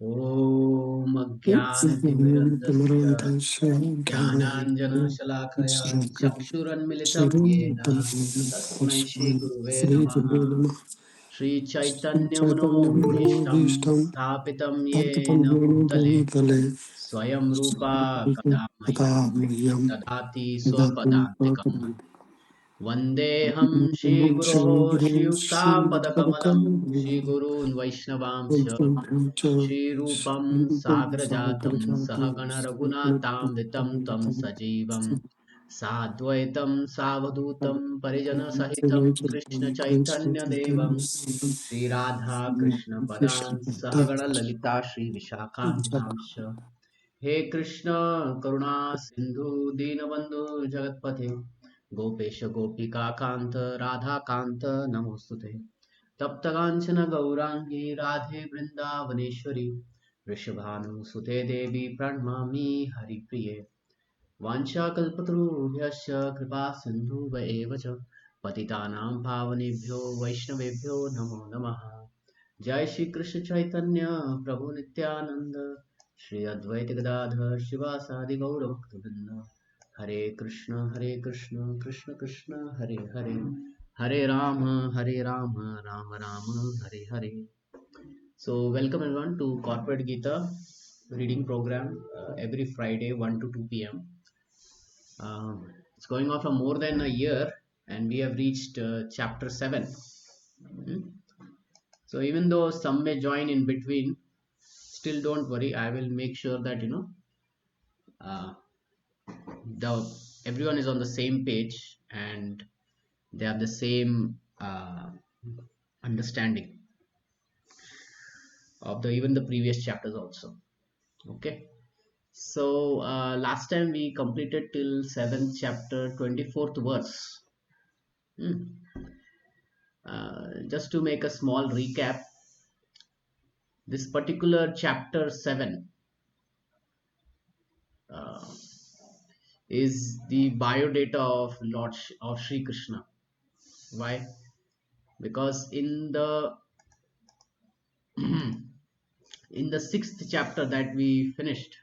ॐ अज्ञानतिमिरन्धस्य ज्ञानाञ्जनशलाकया चक्षुरन्मिलितं येन तस्मै श्रीगुरुवे नमः। श्रीचैतन्यमनोभीष्टं स्थापितं येन भूतले स्वयं रूपा कदा मह्यं ददाति स्वपदान्तिकम्। वन्देऽहं श्रीगुरो श्रीयुक्तापदकमलं श्रीगुरून् वैष्णवांश्च श्रीरूपं साग्रजातं सहगण रघुनाथामृतं तं सजीवं साद्वैतं सावधूतं परिजनसहितं कृष्णचैतन्यदेवं श्रीराधा कृष्णपदान् सहगण ललिता श्रीविशाखान्वितांश्च। हे कृष्ण करुणा सिंधु दीनबंधु जगतपते गोपेश गोपिका कांत राधा कांत नमोस्तुते। तप्तकांचन गौरांगी राधे वृंदावनेश्वरी वृषभानुसुते देवी प्रणमामि हरिप्रिये। वाञ्छाकल्पतरुभ्यश्च कृपा सिन्धुव एव च पतितानां पावनेभ्यो वैष्णवेभ्यो नमो नमः। जय श्री कृष्ण चैतन्य प्रभु नित्यानंद श्री अद्वैत गदाधर शिवासादि गौर भक्तवृंद। हरे कृष्ण कृष्ण कृष्ण हरे हरे, हरे Ram Ram Ram Hare Hare. So welcome everyone to Corporate Gita reading program every Friday 1 to 2 p.m. It's going on for more than a year and we have reached chapter 7. Mhm. So even though some may join in between, still don't worry. I will make sure that uh, the everyone is on the same page and they have the same understanding of the even the previous chapters also. Okay. So last time we completed till 7th chapter 24th verse. Hmm. Just to make a small recap, this particular chapter 7 uh, is the biodata of of Sri Krishna. Why? Because in the in the 6th chapter that we finished,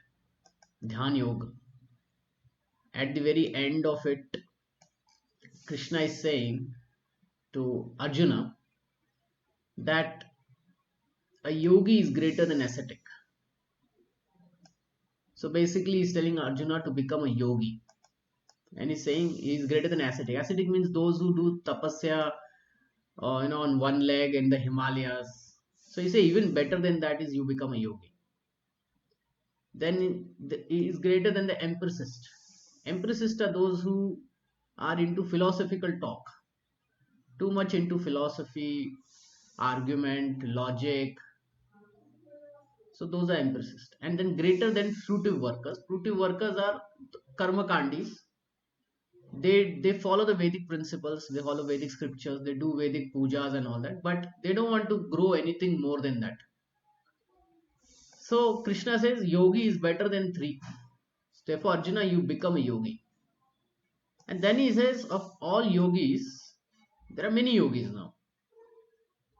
Dhyan Yoga, at the very end of it, Krishna is saying to Arjuna that a yogi is greater than ascetic. So basically, he's telling Arjuna to become a yogi, and he's saying he's greater than ascetic. Ascetic means those who do tapasya, on one leg in the Himalayas. So you say even better than that is you become a yogi. Then he is greater than the empiricist. Empiricists are those who are into philosophical talk, too much into philosophy, argument, logic. So those are empiricists. And then greater than fruitive workers. Fruitive workers are karma kandis. They follow the Vedic principles, they follow Vedic scriptures, they do Vedic pujas and all that, but they don't want to grow anything more than that. So Krishna says yogi is better than three. Therefore, Arjuna, you become a yogi. And then he says, of all yogis, there are many yogis now.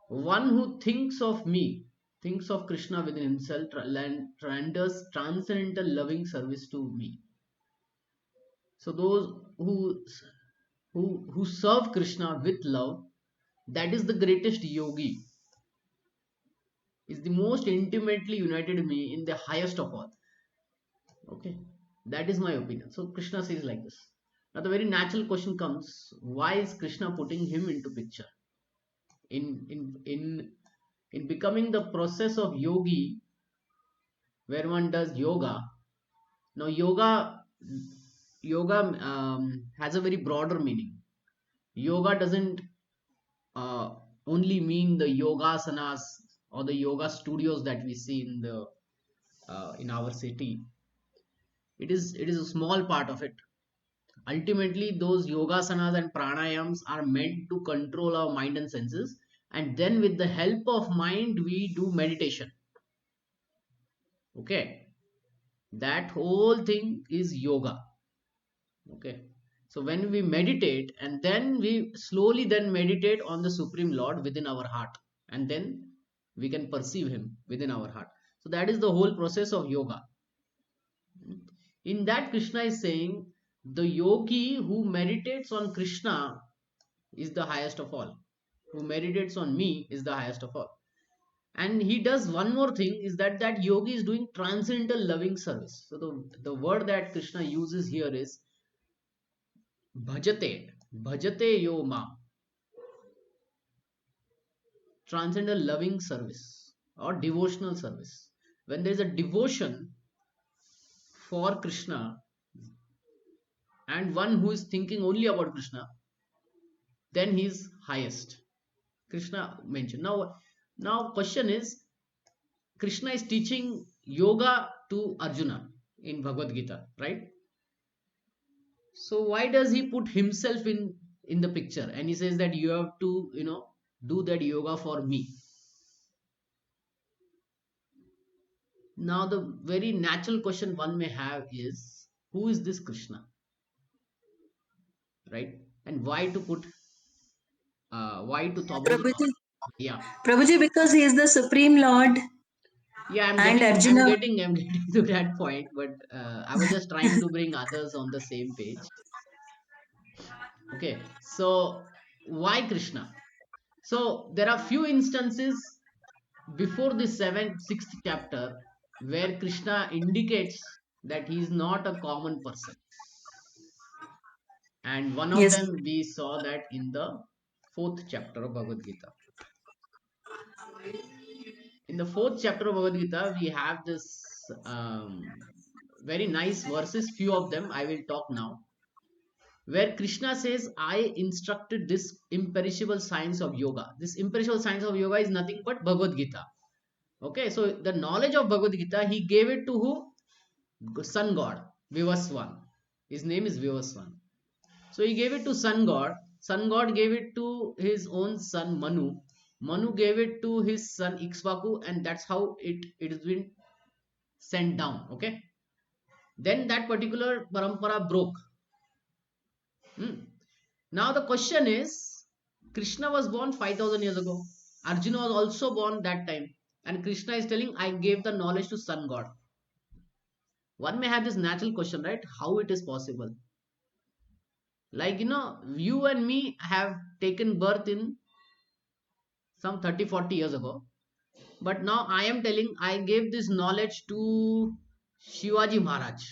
One who thinks of me, thinks of Krishna within himself, renders transcendental loving service to me. So those who serve Krishna with love, that is the greatest yogi. Is the most intimately united me in the highest of all. Okay, that is my opinion. So Krishna says like this. Now the very natural question comes: why is Krishna putting him into picture in becoming the process of yogi, where one does yoga? Now yoga has a very broader meaning. Yoga doesn't uh, only mean the yogasanas or the yoga studios that we see in our city. It is a small part of it. Ultimately, those yogasanas and pranayams are meant to control our mind and senses, and then with the help of mind we do meditation. Okay, that whole thing is yoga. Okay, so when we meditate and then we slowly then meditate on the supreme lord within our heart, and then we can perceive him within our heart. So that is the whole process of yoga. In that, Krishna is saying the yogi who meditates on Krishna is the highest of all. Who meditates on me is the highest of all. And he does one more thing, is that that yogi is doing transcendental loving service. So the word that Krishna uses here is bhajate, bhajate yo ma, transcendental loving service or devotional service. When there is a devotion for Krishna and one who is thinking only about Krishna, then he is highest. Krishna mentioned. Now question is, Krishna is teaching yoga to Arjuna in Bhagavad Gita, right? So why does he put himself in the picture, and he says that you have to, do that yoga for me? Now the very natural question one may have is, who is this Krishna, right? And why to Thomas? Prabhuji, Yeah, Prabhuji, because he is the Supreme Lord yeah. I'm and getting, I'm Arjuna. getting, I'm getting to that point, but I was just trying to bring others on the same page. Okay, so why Krishna? So there are few instances before the sixth chapter where Krishna indicates that he is not a common person, and one of Yes, them we saw that in the fourth chapter of Bhagavad Gita. In the fourth chapter of Bhagavad Gita, we have this very nice verses. Few of them I will talk now, where Krishna says, I instructed this imperishable science of yoga. This imperishable science of yoga is nothing but Bhagavad Gita. Okay, so the knowledge of Bhagavad Gita, he gave it to who? Sun God, Vivaswan. His name is Vivaswan. So he gave it to Sun God. Sun God gave it to his own son Manu. Manu gave it to his son Ikshvaku, and that's how it has been sent down. Okay. Then that particular parampara broke. Hmm. Now the question is, Krishna was born 5,000 years ago. Arjuna was also born that time. And Krishna is telling, I gave the knowledge to Sun God. One may have this natural question, right? How it is possible? Like, you and me have taken birth in some 30, 40 years ago. But now I am telling, I gave this knowledge to Shivaji Maharaj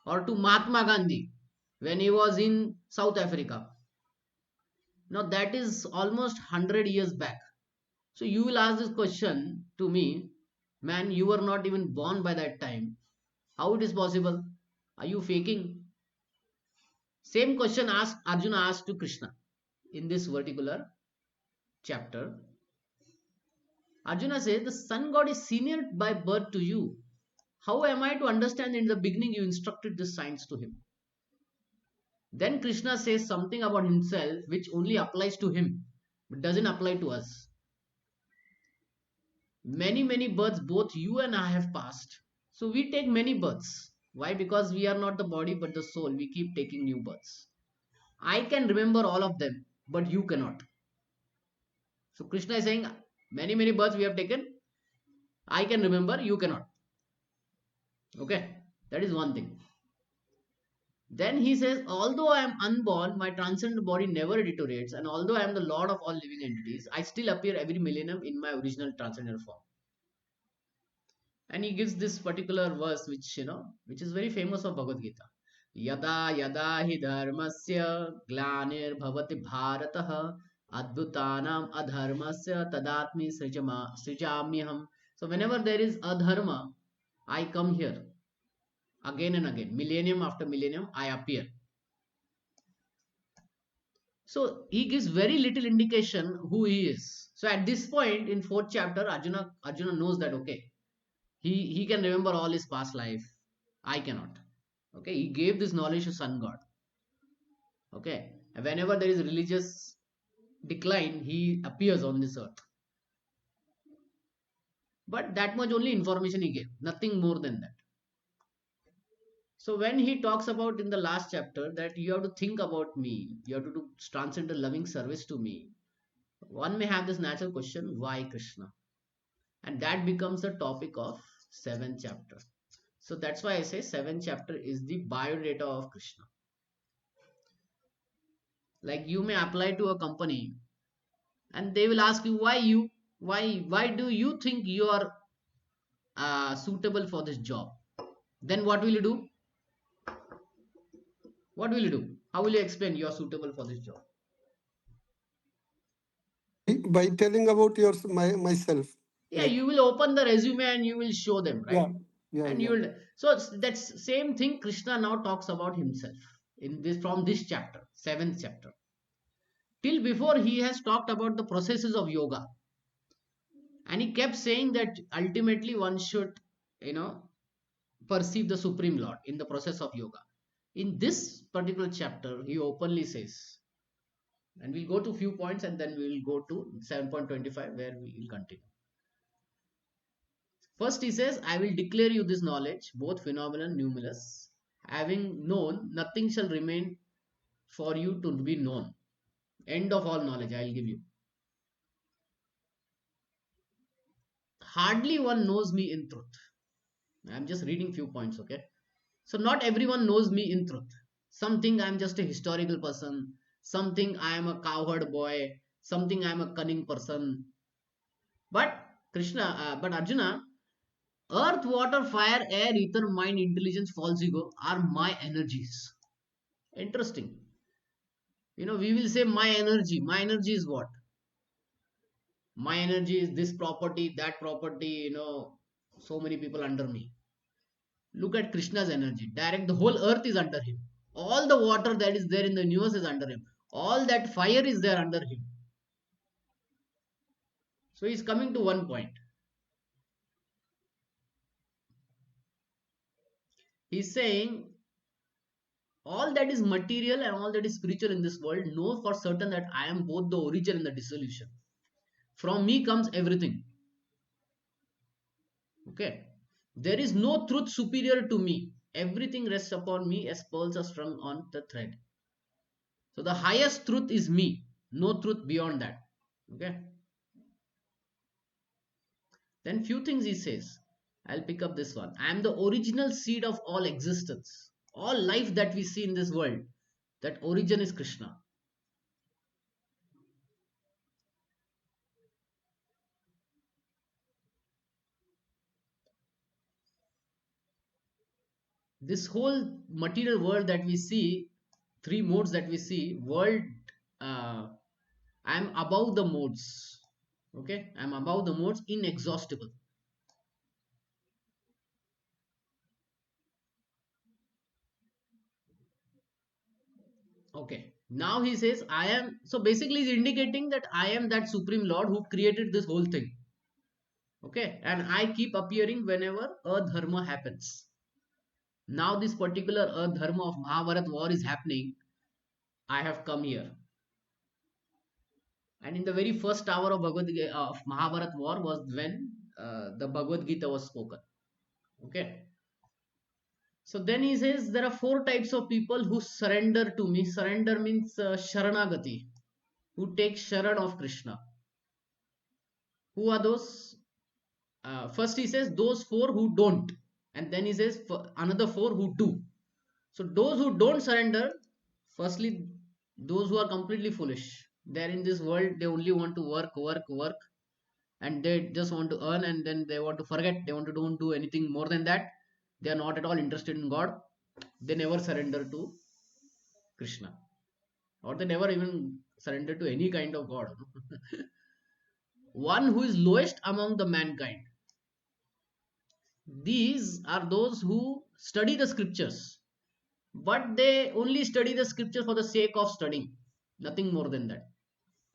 or to Mahatma Gandhi when he was in South Africa. Now that is almost 100 years back. So you will ask this question to me, man, you were not even born by that time. How it is possible? Are you faking? Same question Arjuna asked to Krishna in this particular chapter. Arjuna says, the sun god is senior by birth to you. How am I to understand in the beginning you instructed this science to him? Then Krishna says something about himself which only applies to him, but doesn't apply to us. Many, many births both you and I have passed. So we take many births. Why? Because we are not the body but the soul. We keep taking new births. I can remember all of them, but you cannot. So Krishna is saying, many, many births we have taken. I can remember, you cannot. Okay, that is one thing. Then he says, although I am unborn, my transcendent body never deteriorates, and although I am the Lord of all living entities, I still appear every millennium in my original transcendental form. And he gives this particular verse, which is very famous of Bhagavad Gita. Yada yada hi dharmasya glanir bhavati bharatah adbhutanam adharmasya tadatmi srijamyaham. So whenever there is adharma, I come here again and again, millennium after millennium, I appear. So he gives very little indication who he is. So at this point in fourth chapter, Arjuna knows that, okay, he can remember all his past life. I cannot. Okay, he gave this knowledge to Sun God. Okay, and whenever there is religious decline, he appears on this earth. But that much only information he gave, nothing more than that. So when he talks about in the last chapter that you have to think about me, you have to do transcendental loving service to me, one may have this natural question: why Krishna? and that becomes the topic of seventh chapter. So that's why I say seventh chapter is the biodata of Krishna. Like you may apply to a company and they will ask you why do you think you are suitable for this job. Then what will you do? What will you do? How will you explain you are suitable for this job? By telling about myself, Yeah, like, you will open the resume and you will show them, yeah, right? yeah, And you yeah. will, so that's same thing Krishna now talks about himself in this, from this chapter, seventh chapter, till before he has talked about the processes of yoga. And he kept saying that ultimately one should, you know, perceive the supreme lord in the process of yoga. In this particular chapter he openly says, and we'll go to few points and then we will go to 7.25 where we will continue. First he says, I will declare you this knowledge, both phenomenal and numerous. Having known, nothing shall remain for you to be known. End of all knowledge I will give you. Hardly one knows me in truth. I'm just reading few points, okay? So not everyone knows me in truth. Some think I'm just a historical person. Some think I am a cowherd boy. Some think I'm a cunning person. But Arjuna, earth, water, fire, air, ether, mind, intelligence, false ego are my energies. Interesting. You know, we will say my energy. My energy is what? My energy is this property, that property, you know, so many people under me. Look at Krishna's energy. Direct, the whole earth is under him. All the water that is there in the universe is under him. All that fire is there under him. So he's coming to one point. He's saying all that is material and all that is spiritual in this world, know for certain that I am both the origin and the dissolution. From me comes everything. Okay. There is no truth superior to me. Everything rests upon me as pearls are strung on the thread. So the highest truth is me. No truth beyond that. Okay. Then few things he says. I'll pick up this one. I am the original seed of all existence. All life that we see in this world, that origin is Krishna. This whole material world that we see, three modes that we see, world, uh, I'm above the modes. Okay, I'm above the modes, inexhaustible. Okay, now he says I am, so basically he's indicating that I am that supreme lord who created this whole thing. Okay, and I keep appearing whenever a dharma happens. Now this particular dharma of Mahabharat war is happening. I have come here, and in the very first hour of of Mahabharat war was when the Bhagavad Gita was spoken. Okay, so then he says there are four types of people who surrender to me. Surrender means sharanagati, who take sharan of Krishna. Who are those? First he says those four who don't, and then he says another four who do. So those who don't surrender, firstly, those who are completely foolish. They're in this world, they only want to work, work, work, and they just want to earn, and then they want to forget. They want to don't do anything more than that. They are not at all interested in God. They never surrender to Krishna, or they never even surrender to any kind of God. One who is lowest among the mankind. These are those who study the scriptures, but they only study the scripture for the sake of studying, nothing more than that.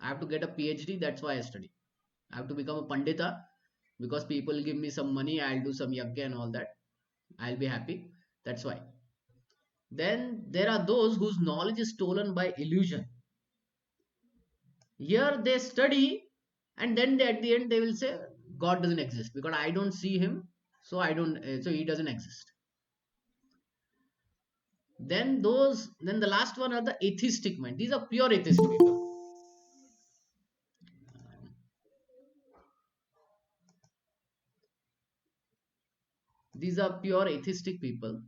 I have to get a PhD, that's why I study. I have to become a pandita because people give me some money, I'll do some yagya and all that. I'll be happy. That's why. Then there are those whose knowledge is stolen by illusion. Here they study and then at the end they will say God doesn't exist because I don't see him, so I don't, so he doesn't exist. Then the last one are the atheistic mind. These are pure atheist people. these are pure atheistic people.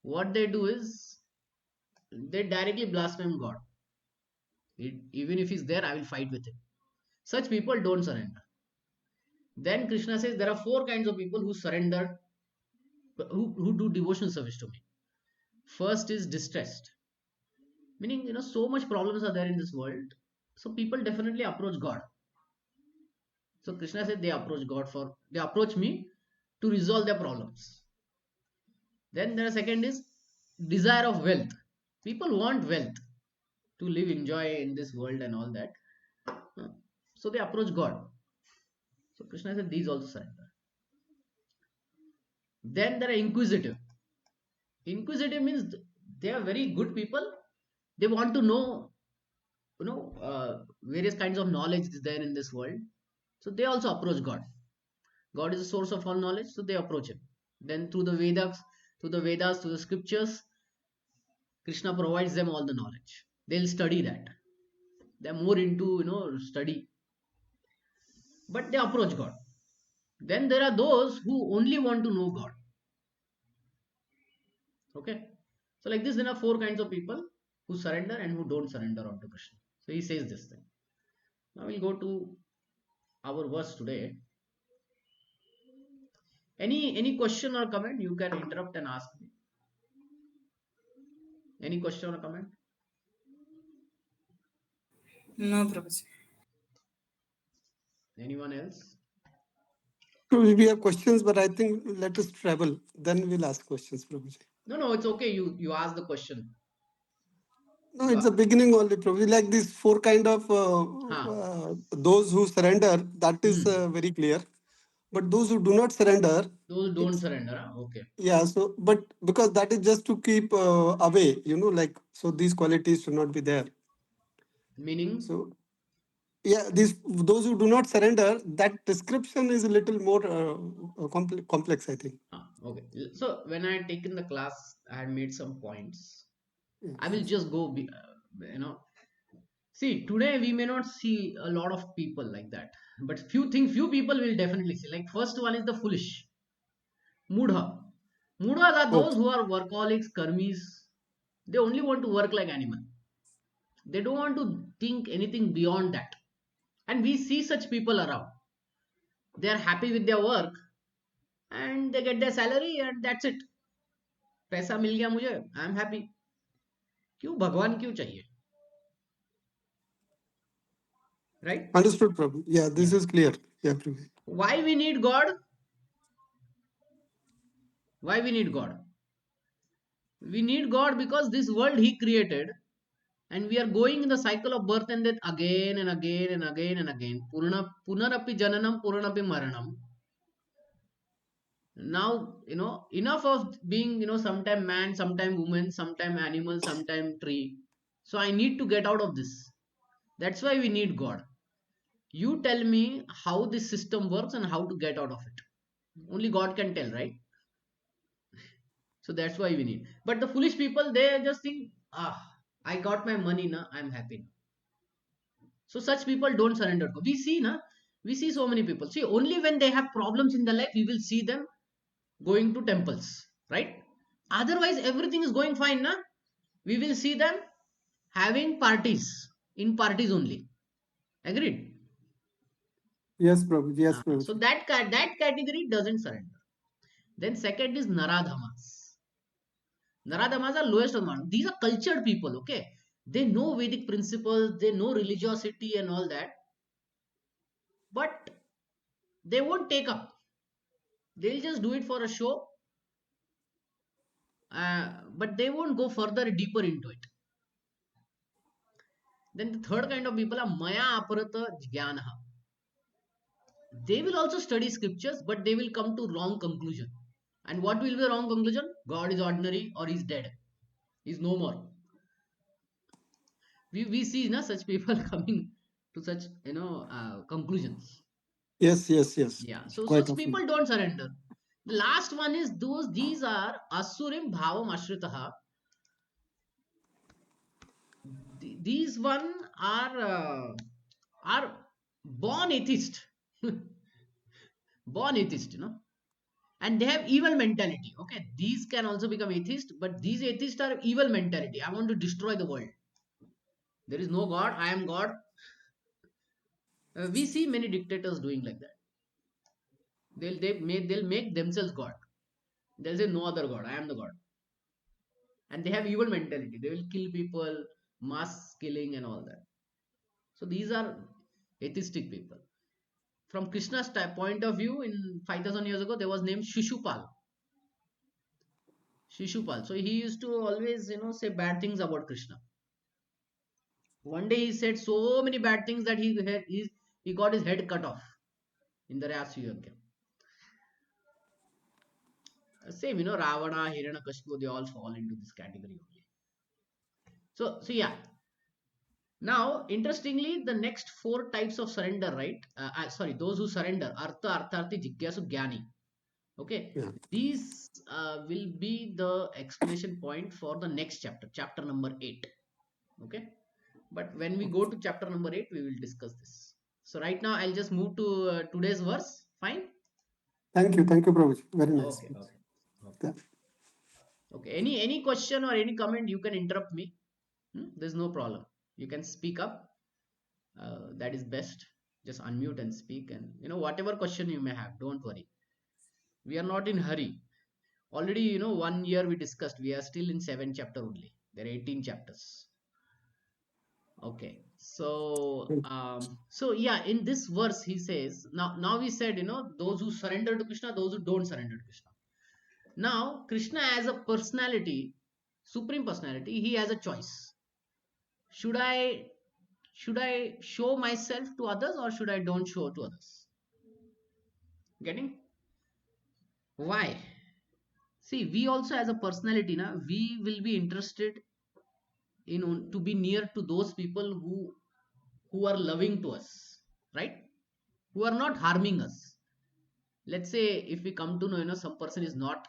What they do is they directly blaspheme God. Even if he's there, I will fight with him. Such people don't surrender. Then Krishna says there are four kinds of people who surrender, who do devotional service to me. First is distressed, meaning so much problems are there in this world, so people definitely approach God. So Krishna said they approach me to resolve their problems. Then the second is desire of wealth. People want wealth to live, enjoy in this world and all that. So they approach God. So Krishna said these also surrender. Then there are inquisitive. Inquisitive means they are very good people. They want to know, various kinds of knowledge is there in this world. So they also approach God. God is the source of all knowledge, so they approach him. Then through the Vedas, through the scriptures, Krishna provides them all the knowledge. They'll study that. They're more into study, but they approach God. Then there are those who only want to know God. Okay, so like this, there are four kinds of people who surrender and who don't surrender unto Krishna. So he says this thing. Now we'll go to our verse today. Any question or comment? You can interrupt and ask me. Any question or comment? No, Prabhuji. Anyone else? So we have questions, but I think let us travel. Then we'll ask questions, Prabhuji. No, it's okay. You ask the question. No, You it's the are, beginning only, Prabhuji. Like these four kind of huh. those who surrender, that is Hmm. very clear. But those who do not surrender, Those don't it's surrender. Huh? Okay. yeah. So, but because that is just to keep away, like so these qualities should not be there. Meaning, So yeah, those who do not surrender, that description is a little more complex, I think. okay. So when I had taken the class, I had made some points. I Yes, will yes. just go. See, today we may not see a lot of people like that, but few people will definitely see. Like first one is the foolish, mudha. Mudhas are those Okay. who are workaholics, karmis. They only want to work like animal. They don't want to think anything beyond that. And we see such people around. They are happy with their work and they get their salary and that's it. पैसा मिल गया मुझे, I am happy. क्यों भगवान क्यों चाहिए? Right? Understood, Prabhu. Yeah, this Yeah. is clear. Yeah, Prabhu. Why we need God? Why we need God? We need God because this world He created, and we are going in the cycle of birth and death again and again and again and again. Punarapi jananam, puranapi maranam. Now, enough of being, sometime man, sometime woman, sometime animal, sometime tree. So I need to get out of this. That's why we need God. You tell me how this system works and how to get out of it. Only God can tell, right? So that's why we need. But the foolish people, they just think, I got my money now, I'm happy now. So such people don't surrender. We see so many people. See, only when they have problems in their life, we will see them going to temples, right? Otherwise, everything is going fine, na? We will see them having parties, in parties only. Agreed? Yes, Prabhu. Yes, So Prabhu. that category doesn't surrender. Then second is Naradhamas. Naradhamas are lowest amount. These are cultured people, okay? They know Vedic principles, they know religiosity and all that, but they won't take up. They'll just do it for a show, but they won't go further deeper into it. Then the third kind of people are Maya Aparata Jnanaha. They will also study scriptures, but they will come to wrong conclusion. And what will be the wrong conclusion? God is ordinary or he's dead. He's no more. We see such people coming to such conclusions. Yes, yes, yes. Yeah, so Quite such often. people don't surrender. The last one is these are asurim bhavam ashritaha. These one are born atheist. Born atheist. and they have evil mentality. Okay, these can also become atheist, but these atheists are evil mentality. I want to destroy the world. There is no God. I am God. We see many dictators doing like that. They'll make themselves God. They'll say no other God. I am the God, and they have evil mentality. They will kill people, mass killing, and all that. So these are atheistic people. From Krishna's point of view, in 5,000 years ago, there was named Shishupal. Shishupal. So he used to always, say bad things about Krishna. One day he said so many bad things that he got his head cut off in the Rasu Yajna. Same, Ravana, Hiranyakashipu, they all fall into this category only. So yeah. Now, interestingly, the next four types of surrender, right? Sorry, those who surrender, Artha, Artharthi, Jigyasu, Jnani. Okay, Yeah. these will be the explanation point for the next chapter, chapter number 8. Okay, but when we go to chapter number 8, we will discuss this. So right now, I'll just move to today's verse. Fine. Thank you. Thank you, Prabhuji. Very nice. Okay, okay, okay. Yeah. Okay. Any question or any comment, you can interrupt me. There's no problem. You can speak up. That is best. Just unmute and speak, and whatever question you may have, don't worry. We are not in hurry. Already, 1 year we discussed. We are still in 7 chapter only. There are 18 chapters. Okay. So yeah, in this verse he says, now we said, those who surrender to Krishna, those who don't surrender to Krishna. Now Krishna as a personality, supreme personality, he has a choice. Should I show myself to others, or should I don't show to others? Getting? Why? See, we also as a personality, we will be interested in to be near to those people who are loving to us, right? Who are not harming us. Let's say if we come to know, some person is not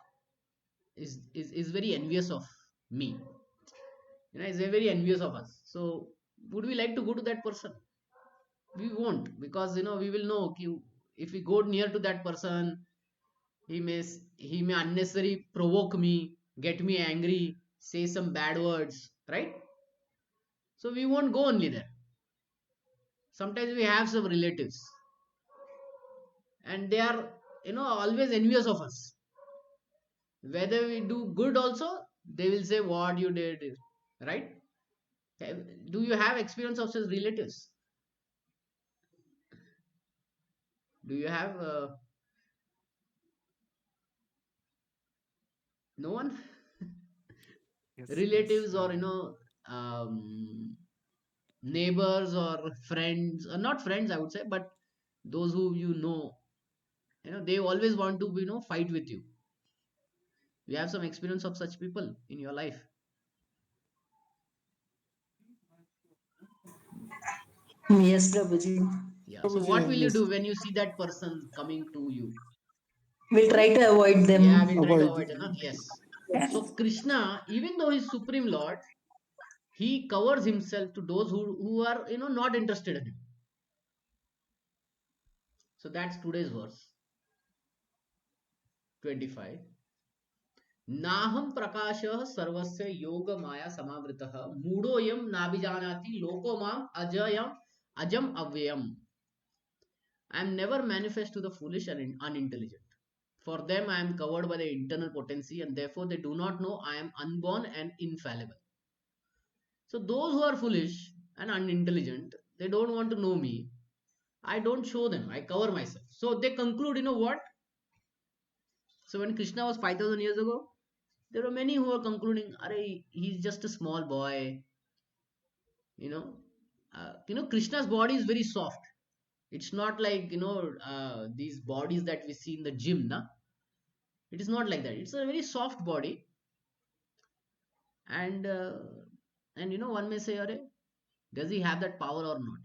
is very envious of me, is very envious of us. So would we like to go to that person? We won't, because we will know, okay, if we go near to that person, he may unnecessarily provoke me, get me angry, say some bad words, right? So we won't go only there. Sometimes we have some relatives, and they are always envious of us. Whether we do good also, they will say what you did, right? Do you have experience of such relatives? Do you have no one? Yes, yes. Relatives, or um, neighbors or friends, or not friends, I would say, but those who they always want to fight with you. You have some experience of such people in your life? Yes, Prabhuji. Yeah. So Prabhuji, what will you yes. do when you see that person coming to you? We'll try to avoid Yeah, them. we'll try to Avoid. avoid it. Yes. So Krishna, even though he's Supreme Lord, he covers himself to those who are not interested in him. So that's today's verse 25. नाहं प्रकाशः सर्वस्य योग माया समावृतः मूढ़ोऽयं नाभिजानाति लोको माम अजयम अजम अव्ययम. I am never manifest to the foolish and unintelligent. For them I am covered by the internal potency, and therefore they do not know I am unborn and infallible. So those who are foolish and unintelligent, they don't want to know me. I don't show them. I cover myself. So they conclude, what? So when Krishna was 5,000 years ago, there were many who were concluding, "Arey, he's just a small boy." You know, Krishna's body is very soft. It's not like these bodies that we see in the gym, na. It is not like that. It's a very soft body, and one may say, "Arey, does he have that power or not?"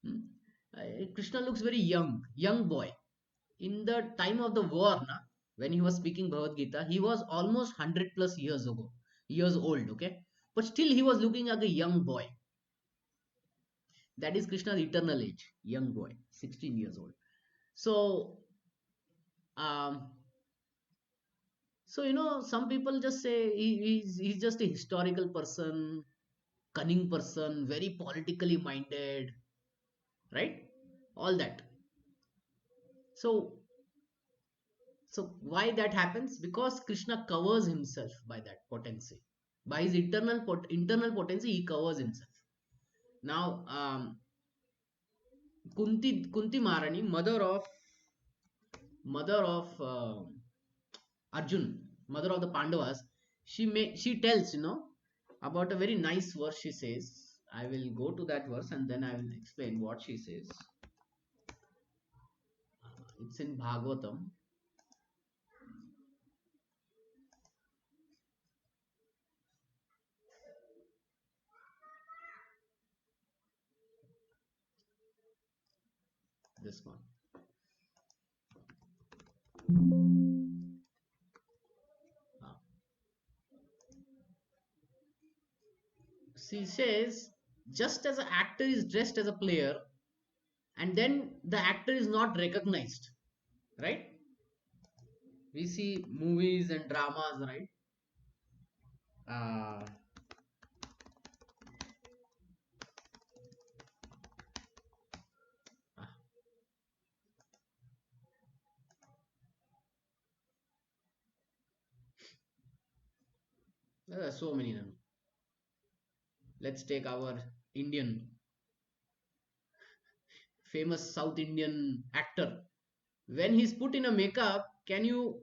Hmm? Krishna looks very young boy. In the time of the war, when he was speaking Bhagavad Gita, he was almost 100 plus years old, okay? But still he was looking like a young boy. That is Krishna's eternal age, young boy, 16 years old. So Um, so some people just say he's just a historical person, cunning person, very politically minded, right? All that. So why that happens? Because Krishna covers himself by that potency, by his internal potency. He covers himself. Now, Kunti Maharani, mother of Arjun, mother of the Pandavas, she tells about a very nice verse. She says, I will go to that verse and then I will explain what she says. It's in Bhagavatam. This one. Ah. She says, just as an actor is dressed as a player and then the actor is not recognized, right? We see movies and dramas, right? uh, ah, there are so many. Let's take our Indian, famous South Indian actor. When he's put in a makeup, can you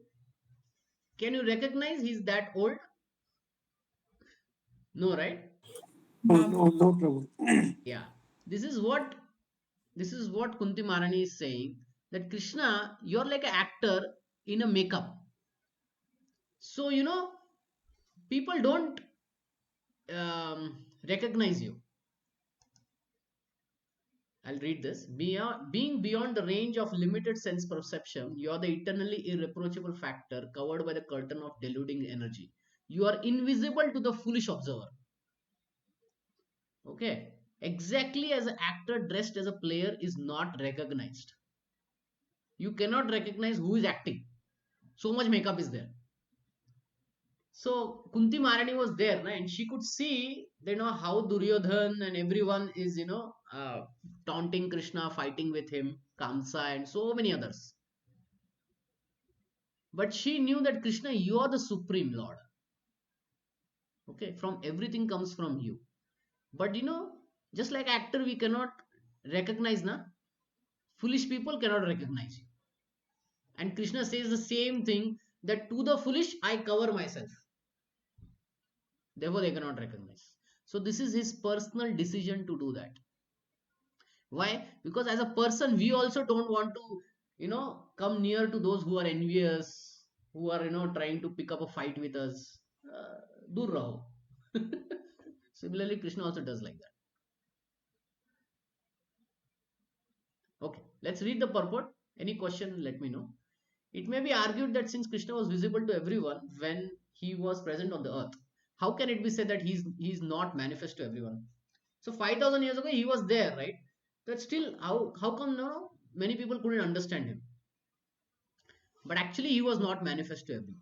recognize he's that old? No, right? No, no, no, Prabhu. Yeah. This is what Kunti Maharani is saying, that Krishna, you're like an actor in a makeup. So people don't recognize you. I'll read this. Being beyond the range of limited sense perception, you are the eternally irreproachable factor covered by the curtain of deluding energy. You are invisible to the foolish observer. Okay? Exactly as an actor dressed as a player is not recognized. You cannot recognize who is acting. So much makeup is there. So Kunti Maharani was there, and she could see, how Duryodhan and everyone is, taunting Krishna, fighting with him, Kamsa, and so many others. But she knew that Krishna, you are the supreme Lord. Okay, from everything comes from you. But just like actor, we cannot recognize, na? Foolish people cannot recognize you. And Krishna says the same thing, that to the foolish I cover myself. Therefore, they cannot recognize. So this is his personal decision to do that. Why? Because as a person, we also don't want to, come near to those who are envious, who are, trying to pick up a fight with us. Dur raho. Similarly, Krishna also does like that. Okay, let's read the purport. Any question, let me know. It may be argued that since Krishna was visible to everyone when he was present on the earth, how can it be said that he's not manifest to everyone? So 5,000 years ago he was there, right? But still, how come no many people couldn't understand him? But actually, he was not manifest to everyone.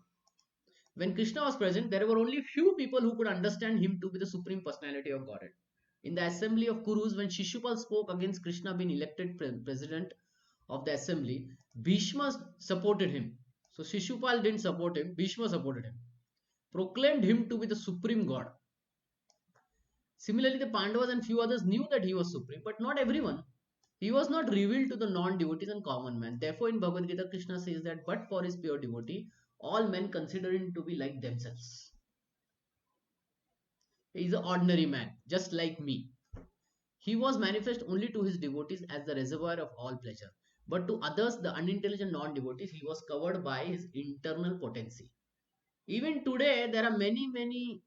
When Krishna was present, there were only few people who could understand him to be the supreme personality of Godhead. In the assembly of Kurus, when Shishupal spoke against Krishna being elected president of the assembly, Bhishma supported him. So Shishupal didn't support him, Bhishma supported him, proclaimed him to be the supreme God. Similarly, the Pandavas and few others knew that he was supreme, but not everyone. He was not revealed to the non-devotees and common man. Therefore, in Bhagavad Gita, Krishna says that but for his pure devotee, all men consider him to be like themselves. He is an ordinary man, just like me. He was manifest only to his devotees as the reservoir of all pleasure. But to others, the unintelligent non-devotees, he was covered by his internal potency. Even today, there are many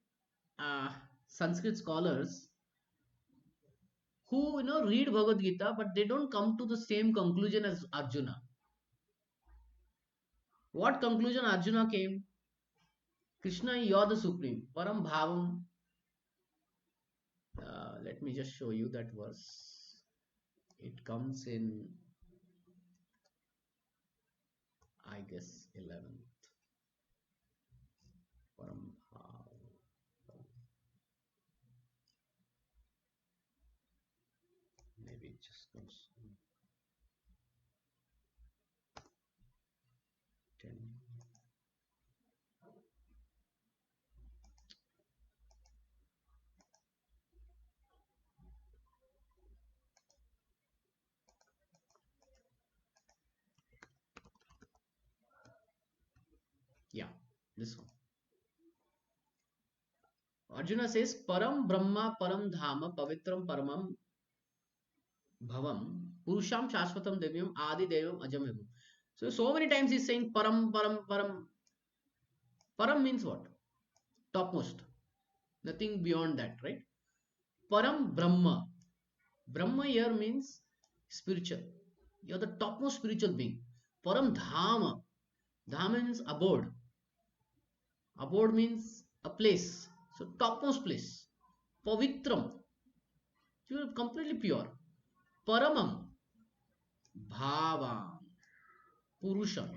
uh, Sanskrit scholars who read Bhagavad Gita, but they don't come to the same conclusion as Arjuna. What conclusion Arjuna came? Krishna, you're the supreme. Param Bhavam. Let me just show you that verse. It comes in, I guess 11th. Param Bhav. Maybe it just comes 10. Yeah, this one. Arjuna says, Param Brahma Param Dhama Pavitram Paramam Bhavam Purusham Shashvatam Devyam Adi Devam Ajam Vibhum. So many times he's saying Param, Param, Param. Param means what? Topmost. Nothing beyond that, right? Param Brahma. Brahma here means spiritual. You're the topmost spiritual being. Param Dhama. Dhama means abode. Abode means a place. So topmost place. Pavitram. You are completely pure. Paramam. Bhava. Purusha.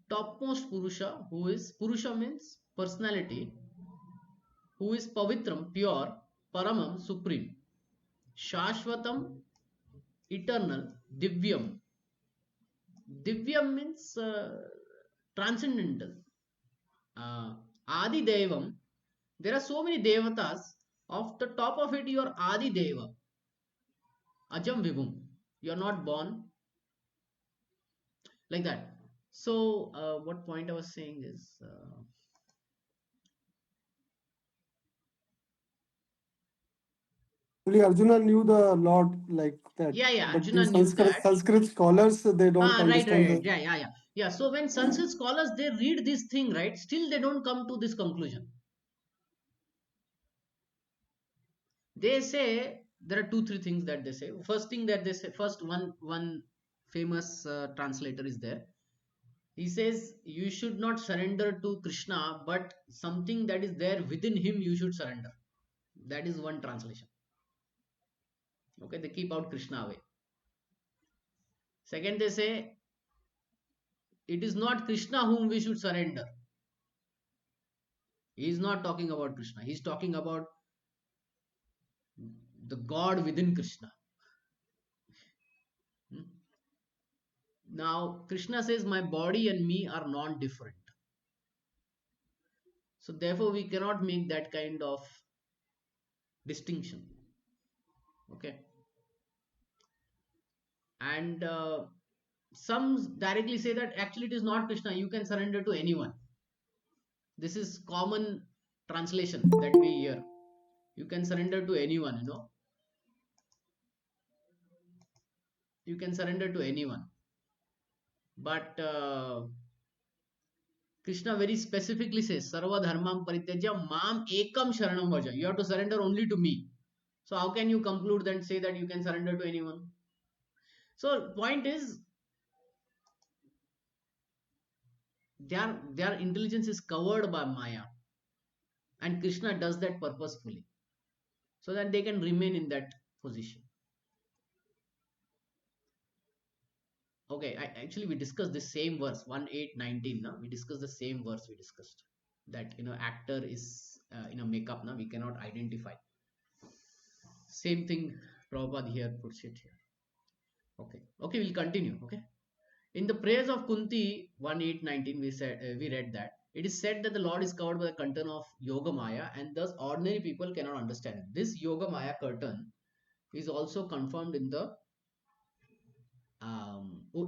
Topmost Purusha, who is Purusha means personality, who is Pavitram, pure, Paramam, supreme, Shashvatam, eternal, Divyam. Divyam means transcendental. Adi Devam. There are so many Devatas. Off the top of it, you are Adi Deva. Ajam Vibhum. You are not born. Like that. So, what point I was saying is. Only Arjuna knew the Lord like that, Yeah, but Arjuna the knew that. Sanskrit scholars, they don't understand Right. the. Yeah. So when Sanskrit scholars they read this thing, right, still they don't come to this conclusion. They say there are two, three things that they say. First thing that they say, first one famous translator is there. He says you should not surrender to Krishna, but something that is there within him you should surrender. That is one translation. Okay, they keep out Krishna away. Second, they say it is not Krishna whom we should surrender. He is not talking about Krishna. He is talking about the God within Krishna. Hmm? Now, Krishna says, my body and me are non different. So, therefore, we cannot make that kind of distinction. Okay. And some directly say that actually it is not Krishna, you can surrender to anyone. This is common translation that we hear. You can surrender to anyone, You can surrender to anyone. But Krishna very specifically says, Sarva dharmam parityajya mam ekam sharanam vaja. You have to surrender only to me. So how can you conclude and say that you can surrender to anyone? So point is, their intelligence is covered by Maya. And Krishna does that purposefully. So that they can remain in that position. Okay, actually we discussed the same verse, 1:8:19. No? We discussed the same verse we discussed. That, actor is in a makeup, no? We cannot identify. Same thing Prabhupada here puts it here. Okay, we'll continue. Okay. In the praise of Kunti 1:8:19, we read that it is said that the Lord is covered by the curtain of Yoga Maya, and thus ordinary people cannot understand it. This Yoga Maya curtain is also confirmed in the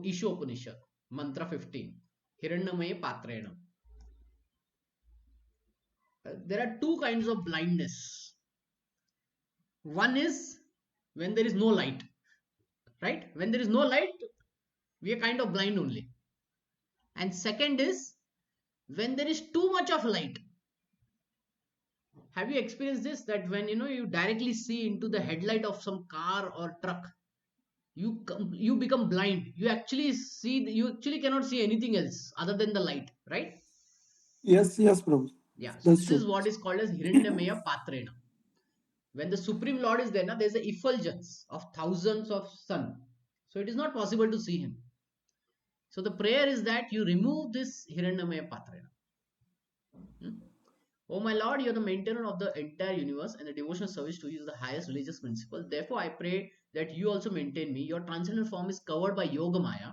Isha Upanishad, Mantra 15, Hiranyamaya Patrena. There are two kinds of blindness. One is when there is no light, right? When there is no light, we are kind of blind only. And second is when there is too much of light. Have you experienced this, that when you directly see into the headlight of some car or truck, you become blind. You actually cannot see anything else other than the light, right? Yes, Prabhu. Yeah. So That's this true. is what is called as Hiranyamaya Patrena. When the Supreme Lord is there, there's a effulgence of thousands of sun. So it is not possible to see him. So the prayer is that you remove this Hiranyamaya Patrena. Oh my Lord, you are the maintainer of the entire universe, and the devotional service to you is the highest religious principle. Therefore, I pray that you also maintain me. Your transcendental form is covered by Yoga Maya.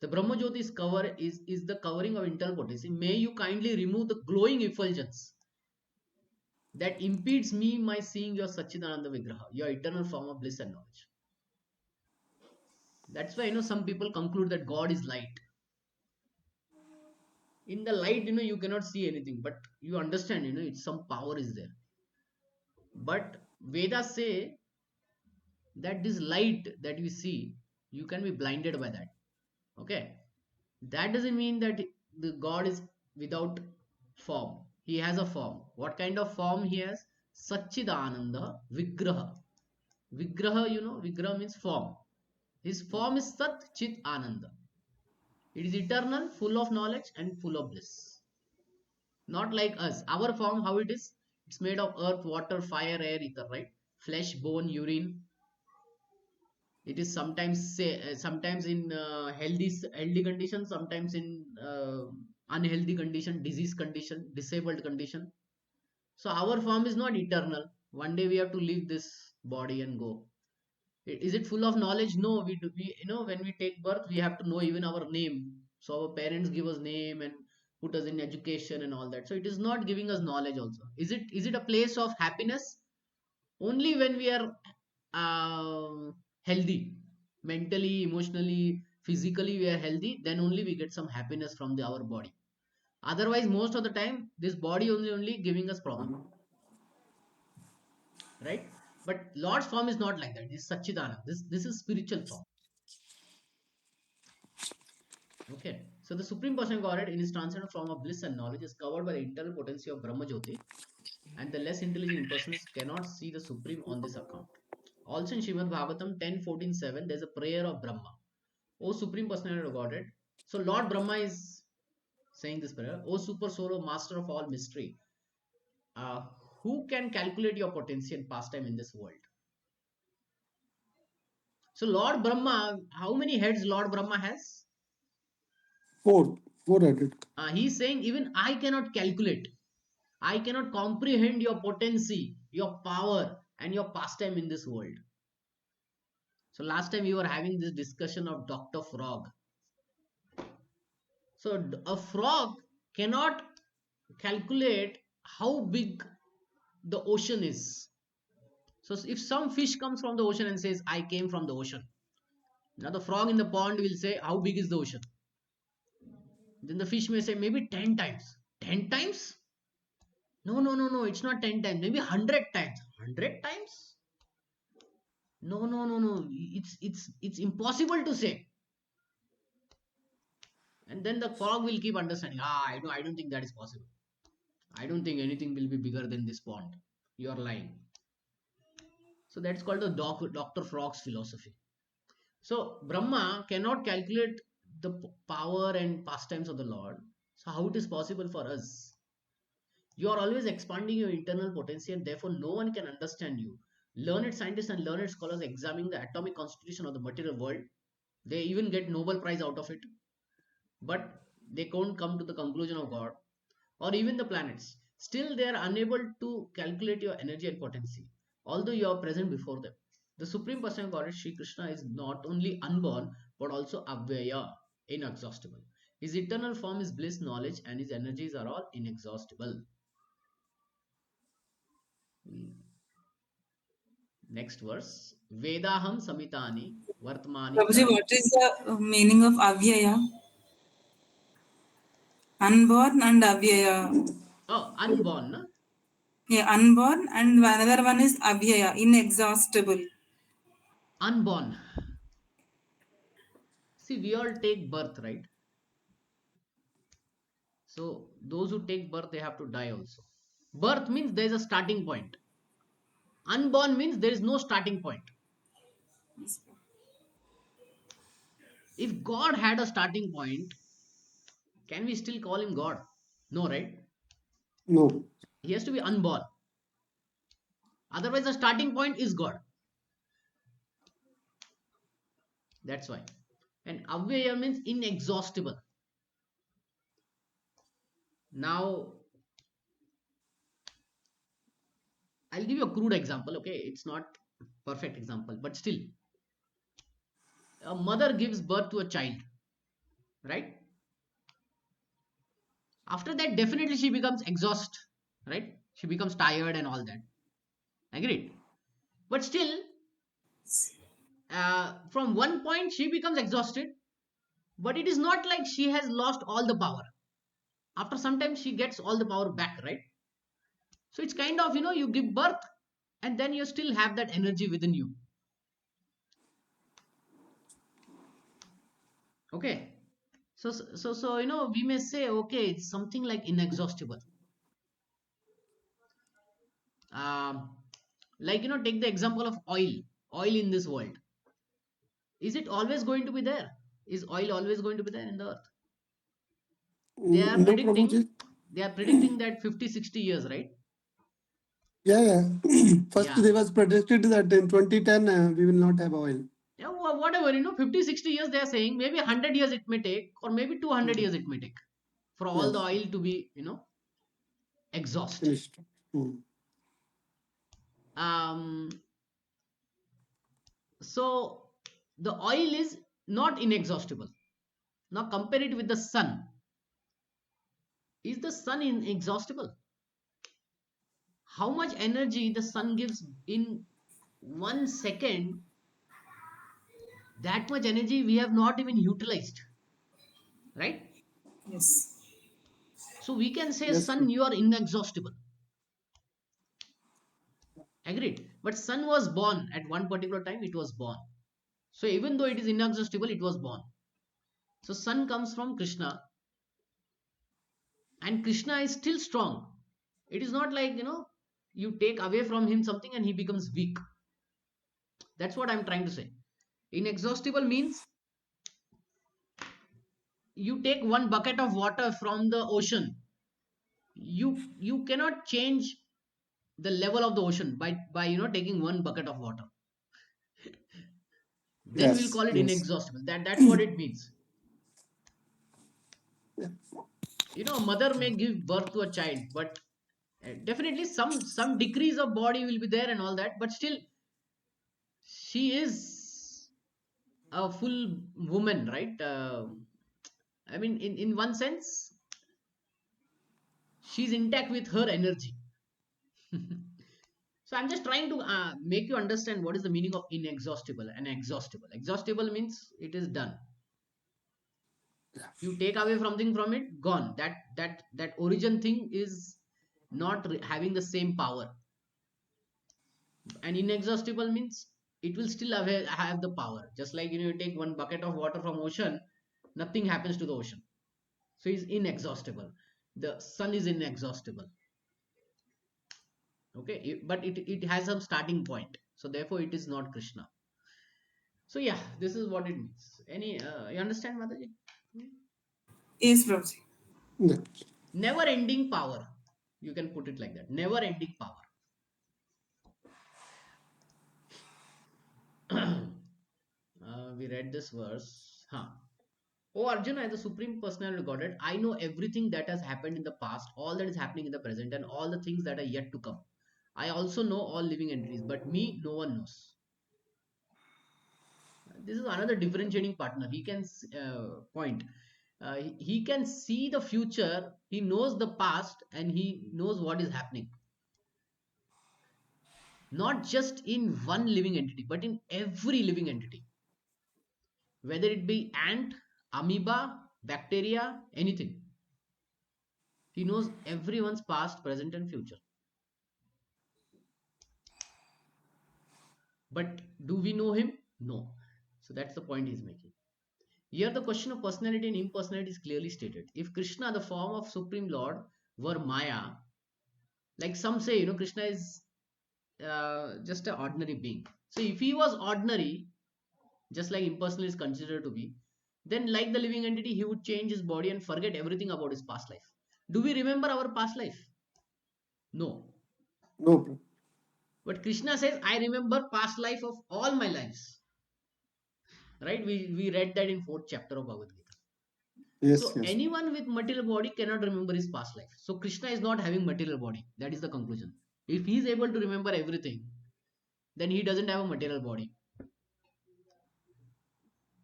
The Brahma Jyoti's cover is the covering of internal potency. May you kindly remove the glowing effulgence that impedes me my seeing your Satchidananda Vigraha, your eternal form of bliss and knowledge. That's why some people conclude that God is light. In the light, you cannot see anything, but you understand, it's some power is there. But Vedas say that this light that we see, you can be blinded by that. Okay, that doesn't mean that the God is without form. He has a form. What kind of form he has? Satchidananda Vigraha. Vigraha, Vigraha means form. His form is Sat Chit Ananda. It is eternal, full of knowledge and full of bliss. Not like us. Our form, how it is? It's made of earth, water, fire, air, ether, right? Flesh, bone, urine. It is sometimes in healthy condition, sometimes in unhealthy condition, disease condition, disabled condition. So our form is not eternal. One day we have to leave this body and go. Is it full of knowledge? No, we when we take birth, we have to know even our name. So our parents give us name and put us in education and all that. So it is not giving us knowledge also. Is it a place of happiness? Only when we are healthy, mentally, emotionally, physically we are healthy, then only we get some happiness from our body. Otherwise, most of the time, this body only giving us problem, right? But Lord's form is not like that. This is Satchidananda. This is spiritual form. Okay. So the Supreme Personality of Godhead in his transcendental form of bliss and knowledge is covered by the internal potency of Brahma Jyoti, and the less intelligent impersonalists cannot see the Supreme on this account. Also in Srimad Bhagavatam 10:14-7, there's a prayer of Brahma. O Supreme Personality of Godhead. So Lord Brahma is saying this prayer. O Super Soul, Master of all mystery, uh, who can calculate your potency and pastime in this world? So Lord Brahma, how many heads Lord Brahma has? Four headed. He's saying even I cannot calculate. I cannot comprehend your potency, your power, and your pastime in this world. So last time we were having this discussion of Dr. Frog. So a frog cannot calculate how big the ocean is. So if some fish comes from the ocean and says, I came from the ocean, now the frog in the pond will say, how big is the ocean? Then the fish may say, maybe 10 times. 10 times? No, no, no, no, it's not 10 times, maybe 100 times. 100 times? No, no, no, no, it's impossible to say. And then the frog will keep understanding, I don't think that is possible. I don't think anything will be bigger than this pond. You are lying. So that's called the Dr. Frog's philosophy. So Brahma cannot calculate the power and pastimes of the Lord. So how it is possible for us? You are always expanding your internal potency, and therefore no one can understand you. Learned scientists and learned scholars examining the atomic constitution of the material world, they even get Nobel Prize out of it, but they can't come to the conclusion of God or even the planets. Still, they are unable to calculate your energy and potency, although you are present before them. The Supreme Personality of Godhead, Sri Krishna, is not only unborn but also Avyaya, inexhaustible. His eternal form is bliss, knowledge, and his energies are all inexhaustible. Next verse. Vedaham Samitani Vartmani Prabhuji, Karma. what is the meaning of avyaya? Unborn and avyaya. Oh, unborn. Na? Yeah, unborn and another one is avyaya, inexhaustible. Unborn. See, we all take birth, right? So those who take birth, they have to die also. Birth means there is a starting point. Unborn means there is no starting point. If God had a starting point, can we still call him God? No, right? No. He has to be unborn. Otherwise, the starting point is God. That's why. And avyaya means inexhaustible. Now, I'll give you a crude example, okay? It's not perfect example, but still, a mother gives birth to a child, right? After that, definitely she becomes exhausted, right? She becomes tired and all that. Agreed. But still, from one point she becomes exhausted, but it is not like she has lost all the power. After some time, she gets all the power back, right? So it's kind of, you give birth and then you still have that energy within you. Okay. So we may say, okay, it's something like inexhaustible. Um, like, take the example of oil. Oil in this world. Is it always going to be there? Is oil always going to be there in the earth? They are No, predicting, Prabhuji. that 50, 60 years, right? Yeah, yeah. First, Yeah. they was predicted that in 2010 we will not have oil. Yeah, whatever, 50, 60 years they are saying, maybe 100 years it may take, or maybe 200 Mm. years it may take for all the Yes, oil to be, exhaust. finished. Mm. Um, so the oil is not inexhaustible. Now compare it with the sun. Is the sun inexhaustible? How much energy the sun gives in 1 second, that much energy we have not even utilized, right? Yes. So we can say, Yes, sun, sir. you are inexhaustible. Agreed. But sun was born at one particular time, it was born. So even though it is inexhaustible, it was born. So sun comes from Krishna, and Krishna is still strong. It is not like, you take away from him something and he becomes weak. That's what I'm trying to say. Inexhaustible means you take one bucket of water from the ocean. You cannot change the level of the ocean by taking one bucket of water. Then we'll Yes, call it yes. inexhaustible. That's what it means. Yeah. A mother may give birth to a child, but definitely some decrease of body will be there and all that, but still she is a full woman, right? I mean, in one sense, she's intact with her energy. So I'm just trying to make you understand what is the meaning of inexhaustible and exhaustible. Exhaustible means it is done. You take away something from it, gone. That origin thing is not having the same power. And inexhaustible means it will still have the power. Just like, you take one bucket of water from ocean, nothing happens to the ocean. So it's inexhaustible. The sun is inexhaustible. Okay, but it has some starting point, so therefore it is not Krishna. So yeah, this is what it means. Any you understand, Mataji? Yes, Prabhuji. Yeah. Never ending power, you can put it like that. Never ending power. We read this verse, huh? Oh Arjuna, as the supreme personality of Godhead, I know everything that has happened in the past, all that is happening in the present, and all the things that are yet to come. I also know all living entities, but me no one knows. This is another differentiating partner. He can point. He can see the future. He knows the past, and he knows what is happening. Not just in one living entity, but in every living entity, whether it be ant, amoeba, bacteria, anything. He knows everyone's past, present, and future. But do we know him? No. So that's the point he's making. Here, the question of personality and impersonality is clearly stated. If Krishna, the form of Supreme Lord, were Maya, like some say, Krishna is just an ordinary being. So if he was ordinary, just like impersonal is considered to be, then like the living entity, he would change his body and forget everything about his past life. Do we remember our past life? No. No, Prabhu. But Krishna says, I remember past life of all my lives. right? We read that in 4th chapter of Bhagavad Gita. Yes, So yes. anyone with material body cannot remember his past life. So Krishna is not having material body. That is the conclusion. If he is able to remember everything, then he doesn't have a material body.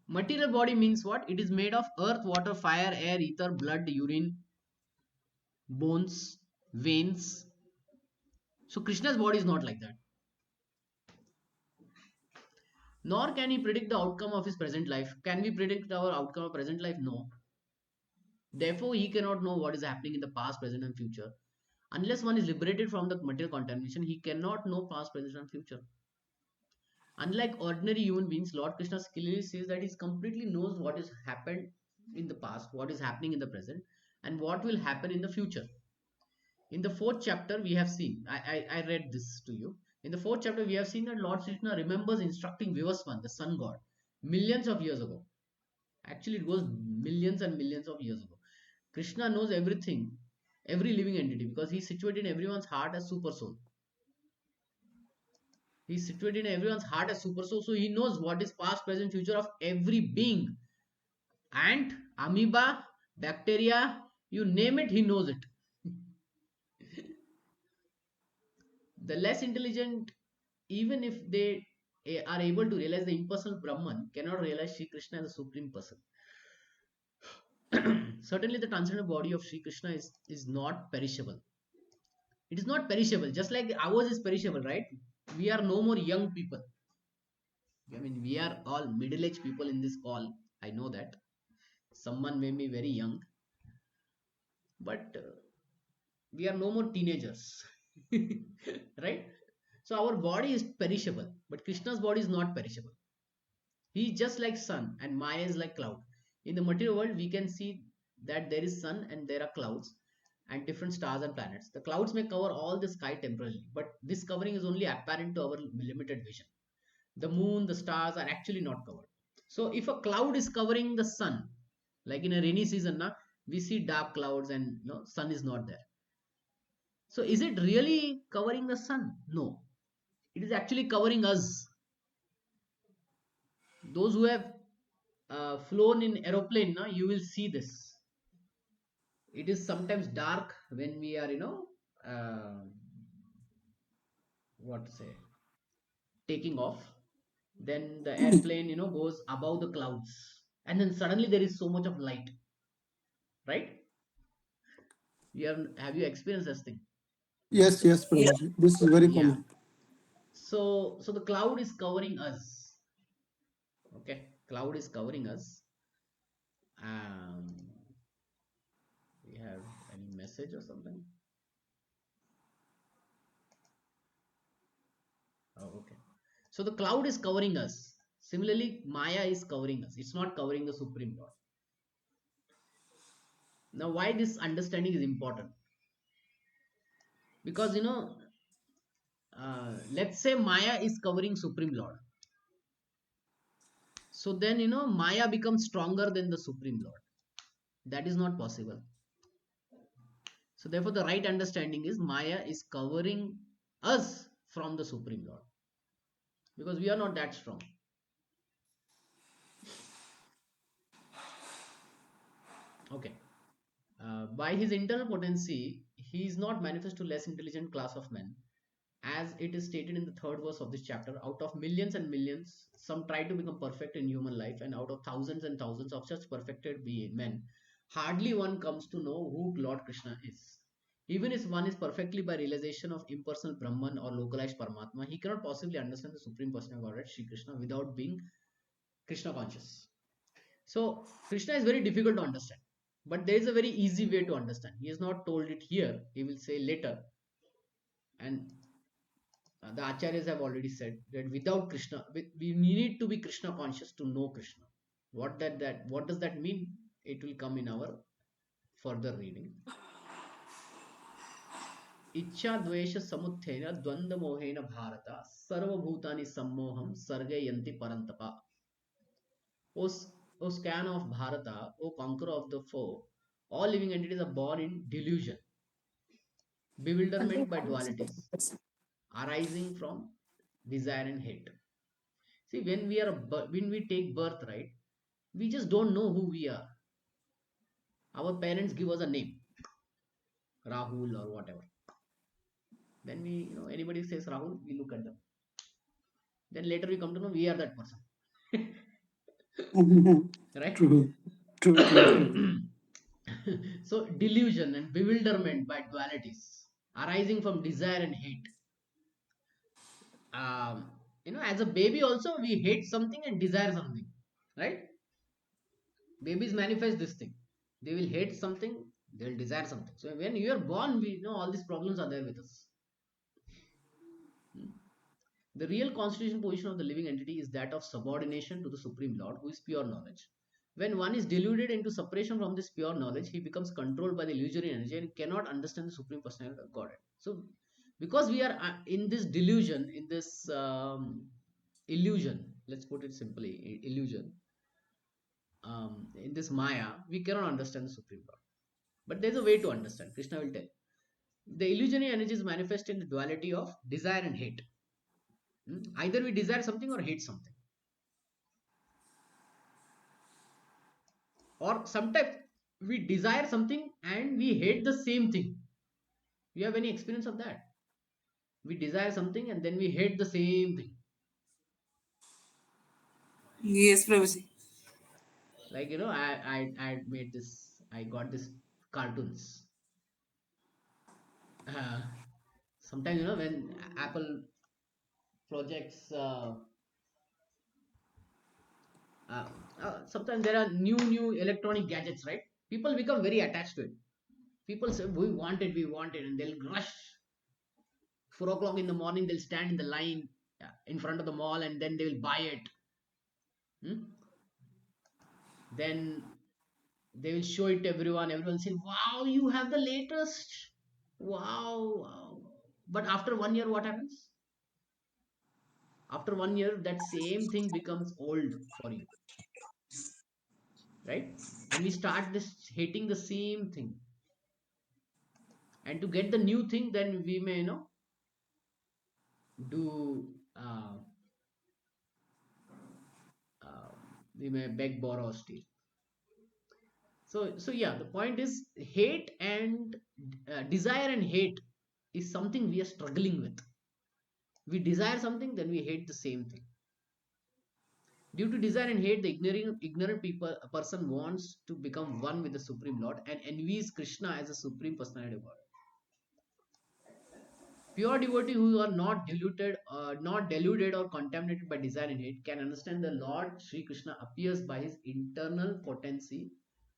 Material body means what? It is made of earth, water, fire, air, ether, blood, urine, bones, veins. So Krishna's body is not like that. Nor can he predict the outcome of his present life. Can we predict our outcome of present life? No. Therefore, he cannot know what is happening in the past, present, and future. Unless one is liberated from the material contamination, he cannot know past, present, and future. Unlike ordinary human beings, Lord Krishna clearly says that he completely knows what has happened in the past, what is happening in the present, and what will happen in the future. In the 4th chapter, we have seen, I read this to you. In the 4th chapter, we have seen that Lord Krishna remembers instructing Vivaswan, the sun god, millions of years ago. Actually, it goes millions and millions of years ago. Krishna knows everything, every living entity, because he's situated in everyone's heart as super soul. He's situated in everyone's heart as super soul, so he knows what is past, present, future of every being. Ant, amoeba, bacteria, you name it, he knows it. The less intelligent, even if they are able to realize the impersonal Brahman, cannot realize Sri Krishna as a supreme person. Certainly, the transcendental body of Sri Krishna is not perishable. It is not perishable, just like ours is perishable, right? We are no more young people. I mean, we are all middle aged people in this call. I know that. Someone may be very young, but we are no more teenagers. Right? So, our body is perishable, but Krishna's body is not perishable. He is just like sun and Maya is like cloud. In the material world, we can see that there is sun and there are clouds and different stars and planets. The clouds may cover all the sky temporarily, but this covering is only apparent to our limited vision. The moon, the stars are actually not covered. So if a cloud is covering the sun, like in a rainy season, na, we see dark clouds and sun is not there. So is it really covering the sun? No. It is actually covering us. Those who have flown in aeroplane, na, you will see this. It is sometimes dark when we are, uh, what to say, taking off. Then the airplane, goes above the clouds, and then suddenly there is so much of light, right? Have you experienced this thing? Yes, yes, Yeah. Prabhuji. This is very Yeah. common. So the cloud is covering us. Okay, cloud is covering us. Um, we have any message or something? Oh, okay. So the cloud is covering us. Similarly, Maya is covering us. It's not covering the Supreme Lord. Now, why this understanding is important? Because let's say Maya is covering Supreme Lord. So then Maya becomes stronger than the Supreme Lord. That is not possible. So therefore, the right understanding is Maya is covering us from the Supreme Lord, because we are not that strong. Okay. By his internal potency, he is not manifest to less intelligent class of men. As it is stated in the 3rd verse of this chapter, out of millions and millions, some try to become perfect in human life, and out of thousands and thousands of such perfected men, hardly one comes to know who Lord Krishna is. Even if one is perfectly by realization of impersonal Brahman or localized Paramatma, he cannot possibly understand the Supreme Personality of Godhead, Sri Krishna, without being Krishna conscious. So, Krishna is very difficult to understand. But there is a very easy way to understand. He has not told it here, he will say later. And the acharyas have already said that without Krishna, we need to be Krishna conscious to know Krishna. What does that mean? It will come in our further reading. Ichha dvesha samuthena dvanda mohena bharata sarva bhutani sammoham sarge yanti parantapa. O scan of Bharata, O conqueror of the foe, all living entities are born in delusion, bewilderment by dualities, arising from desire and hate. See, when we take birth, right, we just don't know who we are. Our parents give us a name, Rahul or whatever. Then anybody says Rahul, we look at them. Then later we come to know we are that person. Right? True, true, true, true. So delusion and bewilderment by dualities arising from desire and hate. As a baby also we hate something and desire something, right? Babies manifest this thing. They will hate something, they will desire something. So when you are born, we know all these problems are there with us. Hmm. The real constitutional position of the living entity is that of subordination to the Supreme Lord, who is pure knowledge. When one is deluded into separation from this pure knowledge, he becomes controlled by the illusory energy and cannot understand the Supreme Personality of Godhead. So, because we are in this delusion, in this illusion, let's put it simply, illusion, in this Maya, we cannot understand the Supreme Lord. But there's a way to understand. Krishna will tell. The illusionary energies manifest in the duality of desire and hate. Either we desire something or hate something. Or sometimes we desire something and we hate the same thing. You have any experience of that? We desire something and then we hate the same thing. Yes, Prabhuji. Like, I made this, I got this cartoons. Uh, Sometimes, when Apple projects, sometimes there are new electronic gadgets, right? People become very attached to it. People say, we want it, and they'll rush. 4 o'clock in the morning, they'll stand in the line in front of the mall and then they will buy it. Then they will show it to everyone. Everyone say, wow, you have the latest. Wow. But after 1 year, what happens? After 1 year, that same thing becomes old for you, right? And we start this hating the same thing. And to get the new thing, then we may, do uh, we may beg, borrow, or steal. So yeah, the point is hate and desire and hate is something we are struggling with. We desire something, then we hate the same thing. Due to desire and hate, the ignorant people, a person wants to become one with the Supreme Lord and envies Krishna as a Supreme Personality of God. Pure devotee who are not deluded or contaminated by desire and hate can understand the Lord Sri Krishna appears by his internal potency.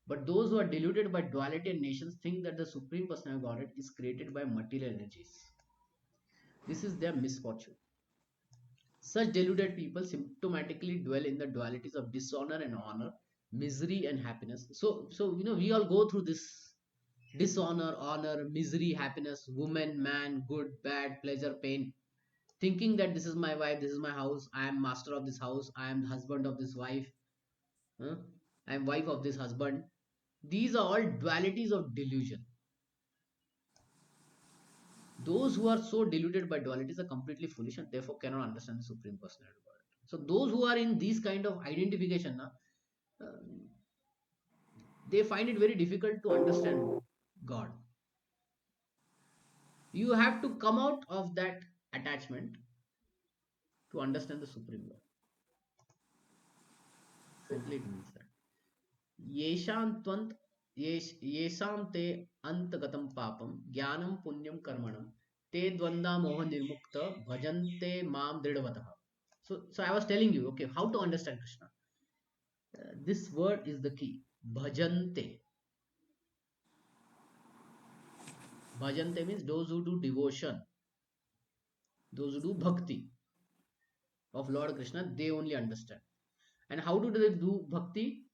But those who are deluded by duality and nations think that the Supreme Personality of Godhead is created by material energies. This is their misfortune. Such deluded people symptomatically dwell in the dualities of dishonor and honor, misery and happiness. So we all go through this dishonor, honor, misery, happiness, woman, man, good, bad, pleasure, pain, thinking that this is my wife, this is my house, I am master of this house, I am the husband of this wife, huh? I am wife of this husband. These are all dualities of delusion. Those who are so deluded by dualities are completely foolish and therefore cannot understand the Supreme Personality of God. So those who are in these kind of identification, uh, they find it very difficult to understand God. You have to come out of that attachment to understand the Supreme Lord. Simply it means that. येषां येषां ते अंतगतं पापम ज्ञानम पुण्यम कर्मणम ते द्वंद्वा मोह निर्मुक्त भजन्ते माम दृढ़वतः. So I was telling you, okay, how to understand Krishna. This word is the key. Bhajante. Bhajante means those who do devotion, those who do bhakti of Lord Krishna, they only understand. And how do they do bhakti?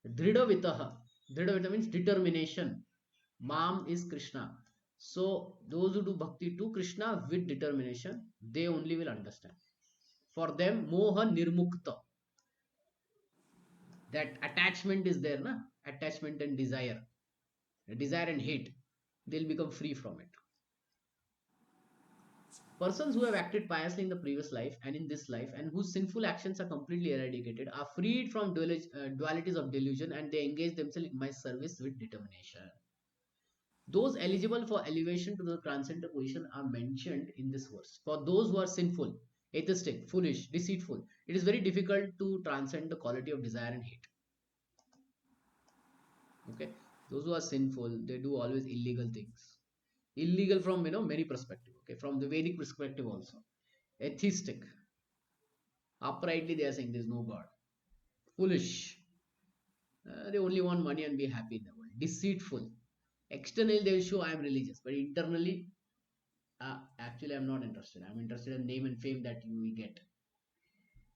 Dridavitaha. Dridavita means determination. Mam is Krishna. So those who do bhakti to Krishna with determination, they only will understand. For them, moha nirmukta. That attachment is there, na? Attachment and desire. Desire and hate. They'll become free from it. Persons who have acted piously in the previous life and in this life, and whose sinful actions are completely eradicated, are freed from dualities of delusion, and they engage themselves in my service with determination. Those eligible for elevation to the transcendental position are mentioned in this verse. For those who are sinful, atheistic, foolish, deceitful, it is very difficult to transcend the quality of desire and hate. Okay, those who are sinful, they do always illegal things. Illegal from many perspectives. Okay, from the Vedic perspective also. Atheistic, uprightly they are saying there is no God. Foolish, they only want money and be happy in the world. Deceitful, externally they will show I am religious, but internally, actually I'm not interested. I'm interested in name and fame that you will get.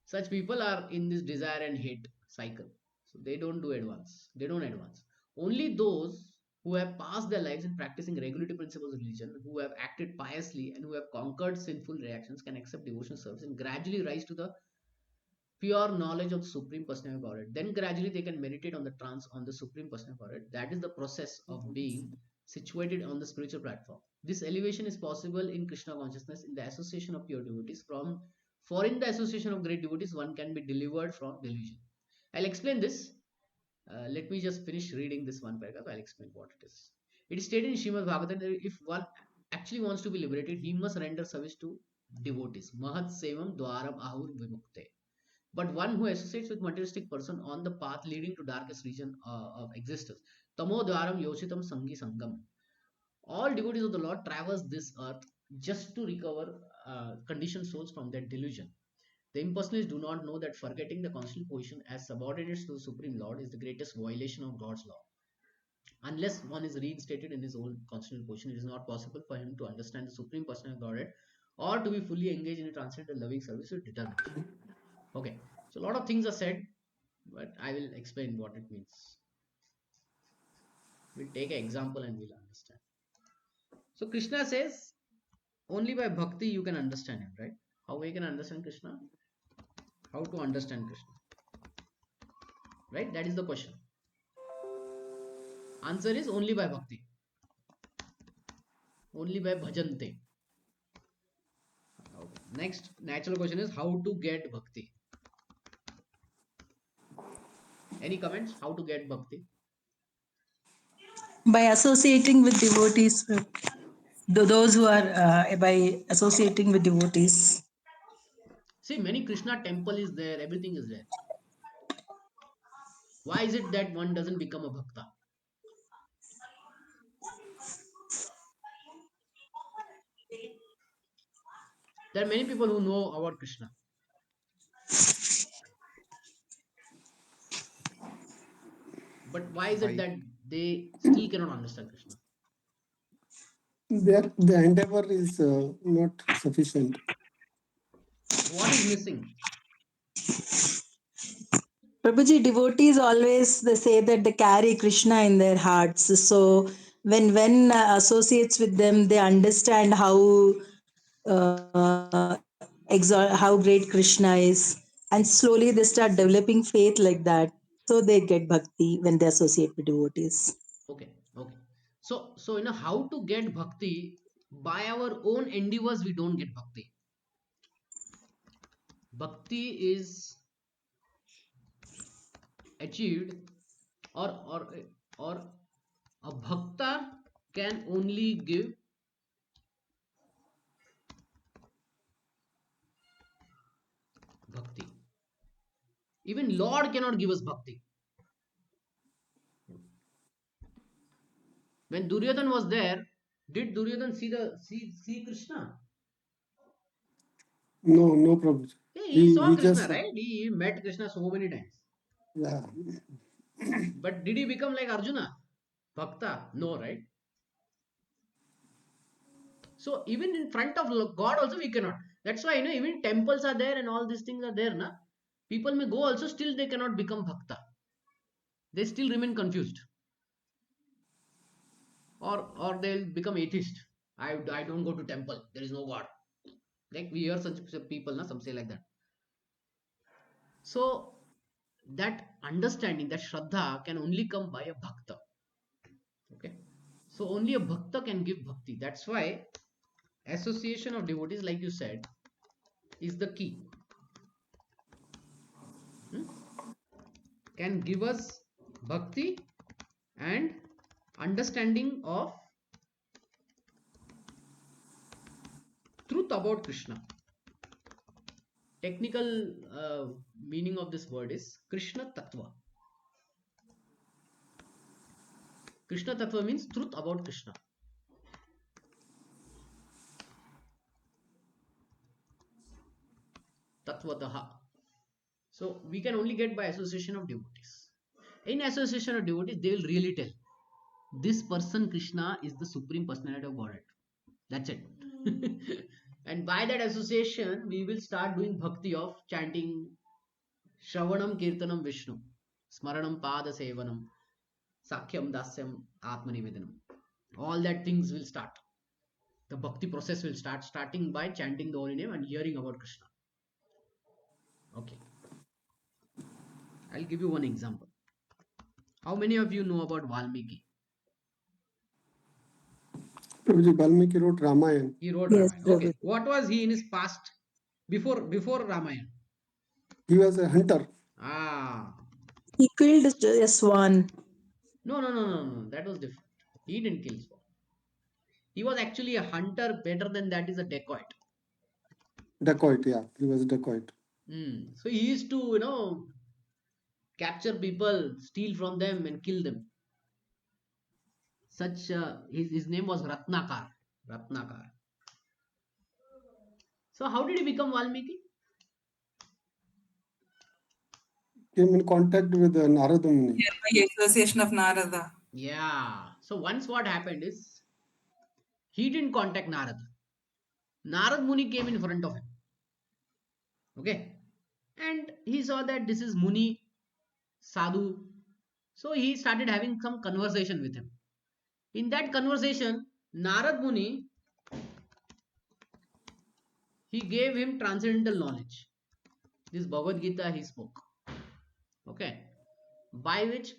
Such people are in this desire and hate cycle. So they don't do advance. They don't advance. Only those who have passed their lives in practicing regulative principles of religion, who have acted piously, and who have conquered sinful reactions can accept devotional service and gradually rise to the pure knowledge of the Supreme Personality of Godhead. Then gradually they can meditate on the trance on the Supreme Personality of Godhead. That is the process of being situated on the spiritual platform. This elevation is possible in Krishna consciousness in the association of pure devotees. For in the association of great devotees, one can be delivered from delusion. I'll explain this. Let me just finish reading this one paragraph. I'll explain what it is. It is stated in Srimad Bhagavatam that if one actually wants to be liberated, he must render service to devotees. Mahat sevam dwaram ahur vimukte. But one who associates with materialistic person on the path leading to darkest region of existence, tamo dwaram yositam sangi sangam. All devotees of the Lord traverse this earth just to recover conditioned souls from their delusion. The impersonalists do not know that forgetting the constant position as subordinates to the Supreme Lord is the greatest violation of God's law. Unless one is reinstated in his own constitutional position, it is not possible for him to understand the Supreme Personality of Godhead or to be fully engaged in a transcendental loving service with determination. Okay, so a lot of things are said, but I will explain what it means. We'll take an example and we'll understand. So Krishna says only by bhakti you can understand him, right? How we can understand Krishna? How to understand Krishna? Right? That is the question. Answer is only by bhakti. Only by bhajante. Okay. Next natural question is how to get bhakti. Any comments? How to get bhakti? By associating with devotees, those who are by associating with devotees. See, many Krishna temple is there, everything is there. Why is it that one doesn't become a bhakta? There are many people who know about Krishna. But why is it Why? that they still cannot understand Krishna? The endeavor is not sufficient. What is missing? Prabhuji, devotees always they say that they carry Krishna in their hearts. So when associates with them, they understand how great Krishna is, and slowly they start developing faith like that. So they get bhakti when they associate with devotees. Okay, okay. So how to get bhakti? By our own endeavors, we don't get bhakti. Bhakti is achieved, or a bhakta can only give bhakti. Even Lord cannot give us bhakti. When Duryodhan was there, did Duryodhan see Krishna? No, no problem. Yeah, he saw He Krishna, just right? He met Krishna so many times. yeah. But did he become like Arjuna? Bhakta? No, right? So even in front of God also we cannot. That's why even temples are there and all these things are there, na? People may go also, still they cannot become bhakta. They still remain confused. Or they'll become atheist. I don't go to temple. There is no God. Like we hear such people, na, some say like that. So that understanding, that shraddha can only come by a bhakta. Okay. So only a bhakta can give bhakti. That's why association of devotees, like you said, is the key. Can give us bhakti and understanding of truth about Krishna. Technical meaning of this word is Krishna Tattva. Krishna Tattva means truth about Krishna. Tattvataha. So we can only get by association of devotees. In association of devotees, they will really tell this person Krishna is the supreme personality of Godhead. That's it. And by that association, we will start doing bhakti of chanting Shravanam Kirtanam Vishnu, Smaranam Pada Sevanam, Sakhyam Dasyam Atmanivedanam. All that things will start. The bhakti process will start, starting by chanting the holy name and hearing about Krishna. Okay. I'll give you one example. How many of you know about Valmiki? Prabhuji, Valmiki wrote Ramayana. He wrote Yes, Ramayana. Prabhu. Okay. What was he in his past before Ramayana? He was a hunter. Ah. He killed a swan. No. That was different. He didn't kill swan. He was actually a hunter. Better than that is a dacoit. Dacoit, yeah. He was a dacoit. So he used to, capture people, steal from them and kill them. Such his name was Ratnakar. Ratnakar. So how did he become Valmiki? Came in contact with Narada Muni. Here by association of Narada. Yeah. So once what happened is he didn't contact Narada. Narad Muni came in front of him. Okay. And he saw that this is Muni, Sadhu. So he started having some conversation with him. In that conversation, Narad Muni, he gave him transcendental knowledge. This Bhagavad Gita he spoke. Okay. By which,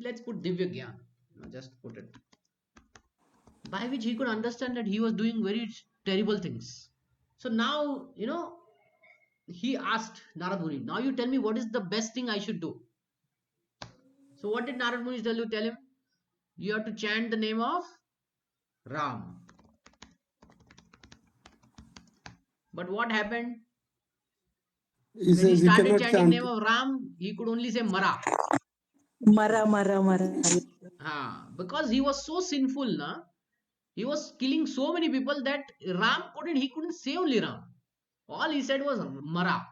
let's put Divya Gyan. Just put it. By which he could understand that he was doing very terrible things. So now, he asked Narad Muni, now you tell me what is the best thing I should do. So what did Narad Muni tell you? Tell him, you have to chant the name of Ram. But what happened? He When he says he started cannot chanting chant. name of Ram, he could only say Mara. Mara. Because he was so sinful, na? He was killing so many people that he couldn't say only Ram. All he said was Mara.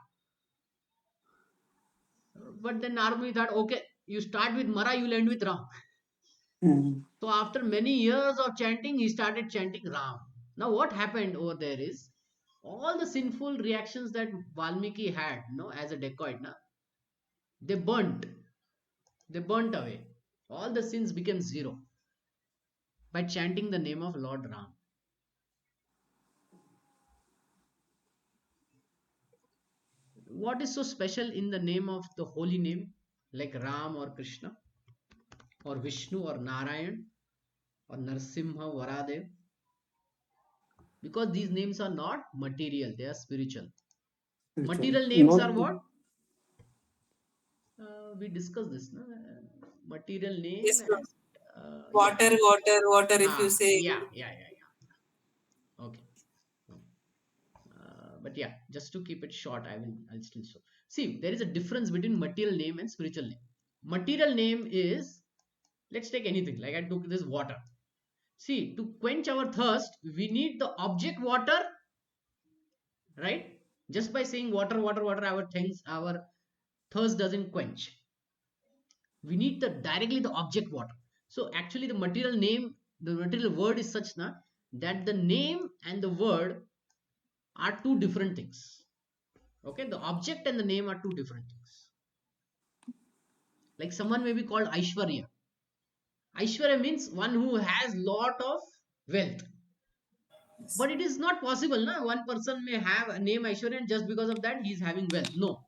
But then Narad Muni thought, okay, you start with Mara, you'll end with Ram. So after many years of chanting, he started chanting Ram. Now what happened over there is, all the sinful reactions that Valmiki had, as a dacoit, they burnt. They burnt away. All the sins became zero by chanting the name of Lord Ram. What is so special in the name of the holy name, like Ram or Krishna or Vishnu or Narayan or Narsimha Varadev? Because these names are not material, they are spiritual. Material names are what? We discussed this, no? Material name Yes, and water, if you say. yeah. Okay. But yeah, just to keep it short, I'll still show. See, there is a difference between material name and spiritual name. Material name is, let's take anything, like I took this water. See, to quench our thirst, we need the object water, right? Just by saying water, our thirst doesn't quench. We need directly the object water. So actually the material word is such that the name and the word are two different things. Okay, the object and the name are two different things. Like someone may be called Aishwarya. Aishwarya means one who has lot of wealth. But it is not possible, na? One person may have a name Aishwarya and just because of that he is having wealth. No.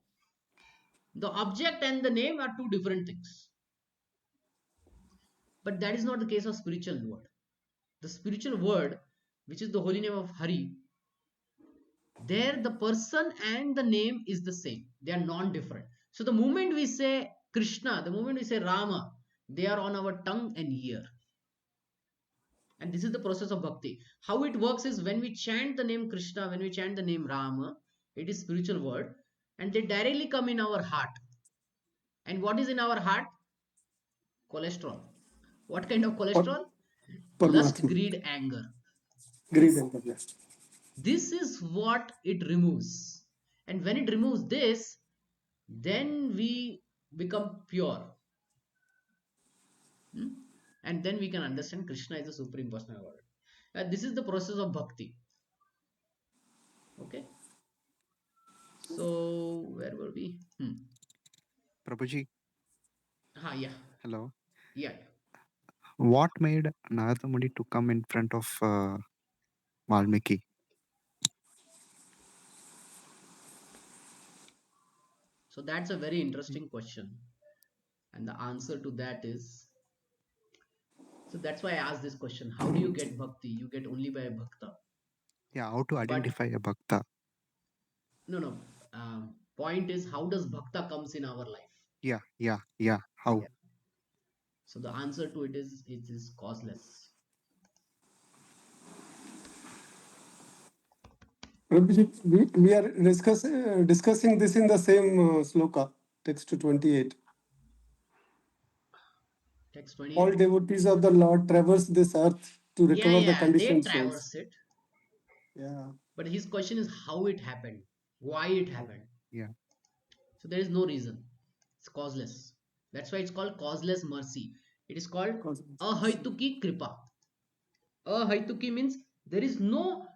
The object and the name are two different things. But that is not the case of spiritual word. the spiritual word, which is the holy name of Hari, there the person and the name is the same. They are non-different. So the moment we say Krishna, the moment we say Rama, they are on our tongue and ear. And this is the process of bhakti. How it works is when we chant the name Krishna, when we chant the name Rama, it is spiritual word, and they directly come in our heart. And what is in our heart? Cholesterol. What kind of Or cholesterol? Lust, Paramatma. greed, anger. Greed and yes. This is what it removes. And when it removes this, then we become pure. Hmm? And then we can understand Krishna is the supreme personal God. This is the process of bhakti. Okay. So where were we? Prabhuji, Yeah. hello. Yeah. What made Narada Muni to come in front of Valmiki? So that's a very interesting question. And the answer to that is, so that's why I asked this question. How do you get bhakti? You get only by a bhakta. Yeah, how to But identify a bhakta? no. Point is, how does bhakta comes in our life? Yeah. How? Yeah. So the answer to it is causeless. Prabhuji, we are discussing this in the same sloka, text 28. Text All 28. devotees of the Lord traverse this earth to recover the Yeah, they conditioned souls. traverse it. Yeah. But his question is how it happened, why it Oh, happened. Yeah. So there is no reason. It's causeless. That's why it's called causeless mercy. It is called cause- ahaituki kripa. Ahaituki means there is no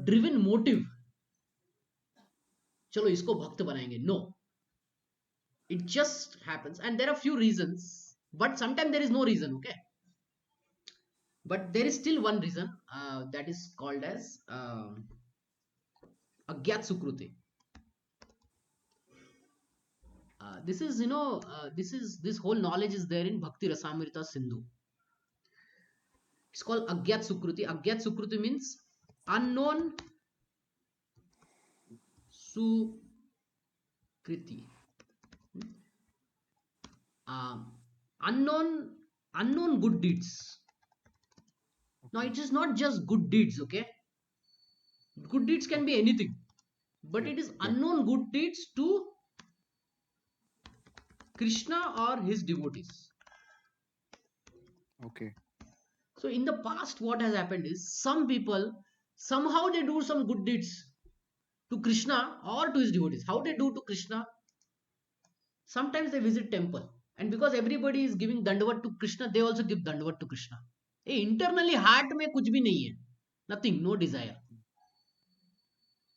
driven motive. Chalo isko bhakt banayenge. No. It just happens. And there are few reasons. But sometimes there is no reason, okay? But there is still one reason that is called as agyat sukruti. This is, this whole knowledge is there in Bhakti Rasamrita Sindhu. It's called agyat sukruti. Agyat sukruti means unknown sukriti. Um, unknown unknown good deeds. Now Okay. it is not just good deeds, okay? Good deeds can Okay. be anything, but Yeah. it is Yeah. unknown good deeds to Krishna or his devotees. Okay. So in the past, what has happened is some people somehow they do some good deeds to Krishna or to his devotees. How they do to Krishna? Sometimes they visit temple, and because everybody is giving dandavat to Krishna, they also give dandavat to Krishna. Hey, internally heart में कुछ भी नहीं है, nothing, no desire,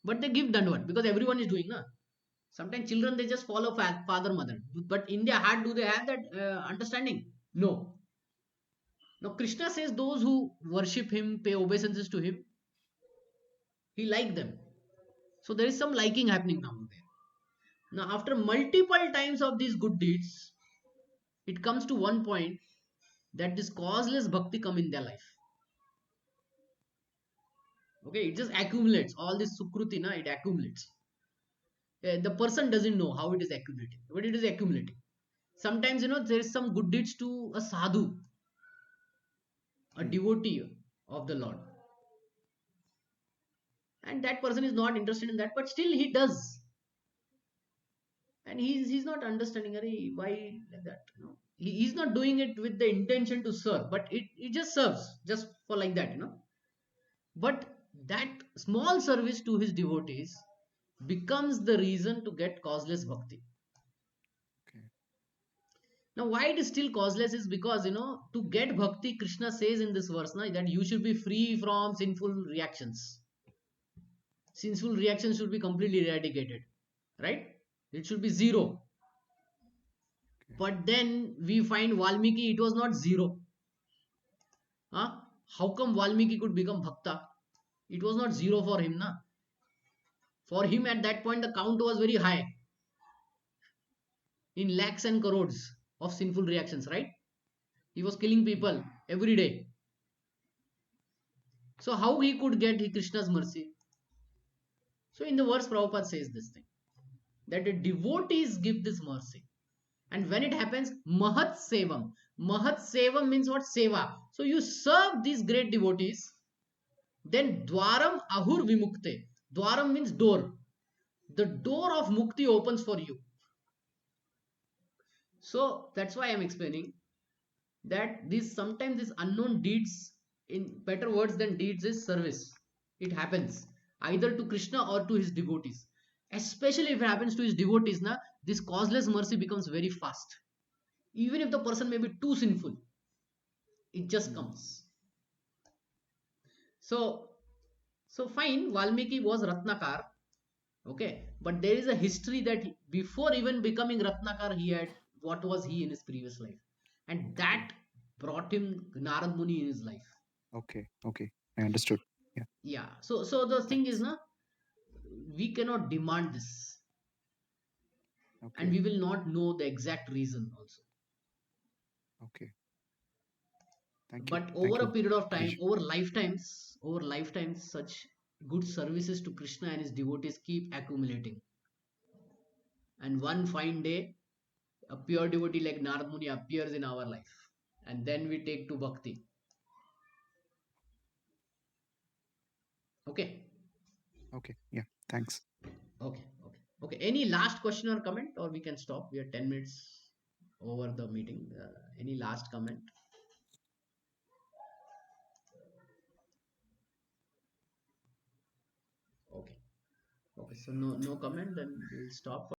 but they give dandavat because everyone is doing na. Sometimes children they just follow father mother, but in their heart do they have that understanding? No. Now Krishna says those who worship him, pay obeisances to him, he like them. So there is some liking happening now there. Now after multiple times of these good deeds, it comes to one point that this causeless bhakti come in their life. Okay, it just accumulates. All this sukruti, na, it accumulates. The person doesn't know how it is accumulating, but it is accumulating. Sometimes, there is some good deeds to a sadhu, a devotee of the Lord. And that person is not interested in that, but still he does. And he's not understanding why like that. He's not doing it with the intention to serve, but it just serves just for like that. But that small service to his devotees becomes the reason to get causeless bhakti. Okay. Now, why it is still causeless is because, to get bhakti, Krishna says in this verse that you should be free from sinful reactions. Sinful reactions should be completely eradicated, right? It should be zero. Okay. But then we find Valmiki, it was not zero. Huh? How come Valmiki could become Bhakta? It was not zero for him, na? For him at that point, the count was very high, in lakhs and crores of sinful reactions, right? He was killing people every day. So how he could get Krishna's mercy? So in the verse, Prabhupada says this thing, that the devotees give this mercy. And when it happens, Mahat Sevam. Mahat Sevam means what? Seva. So you serve these great devotees, then Dwaram Ahur Vimukte. Dwaram means door. The door of Mukti opens for you. So that's why I'm explaining that these sometimes these unknown deeds, in better words than deeds, is service. It happens either to Krishna or to his devotees. Especially if it happens to his devotees, na, this causeless mercy becomes very fast. Even if the person may be too sinful, it just comes. So fine, Valmiki was Ratnakar, okay, but there is a history that before even becoming Ratnakar, he had, what was he in his previous life, and that brought him Narad Muni in his life. Okay. I understood. Yeah. Yeah. So the thing is, Thanks. na, we cannot demand this, and Okay. we will not know the exact reason also. Okay. Thank you. But Thank over a you, period of time, Harish. over lifetimes, such good services to Krishna and his devotees keep accumulating. And one fine day, a pure devotee like Narad Muni appears in our life, and then we take to bhakti. Okay. Okay. Yeah. Thanks. Okay. Any last question or comment, or we can stop? We are 10 minutes over the meeting. Any last comment? Okay. So no comment. Then we'll stop.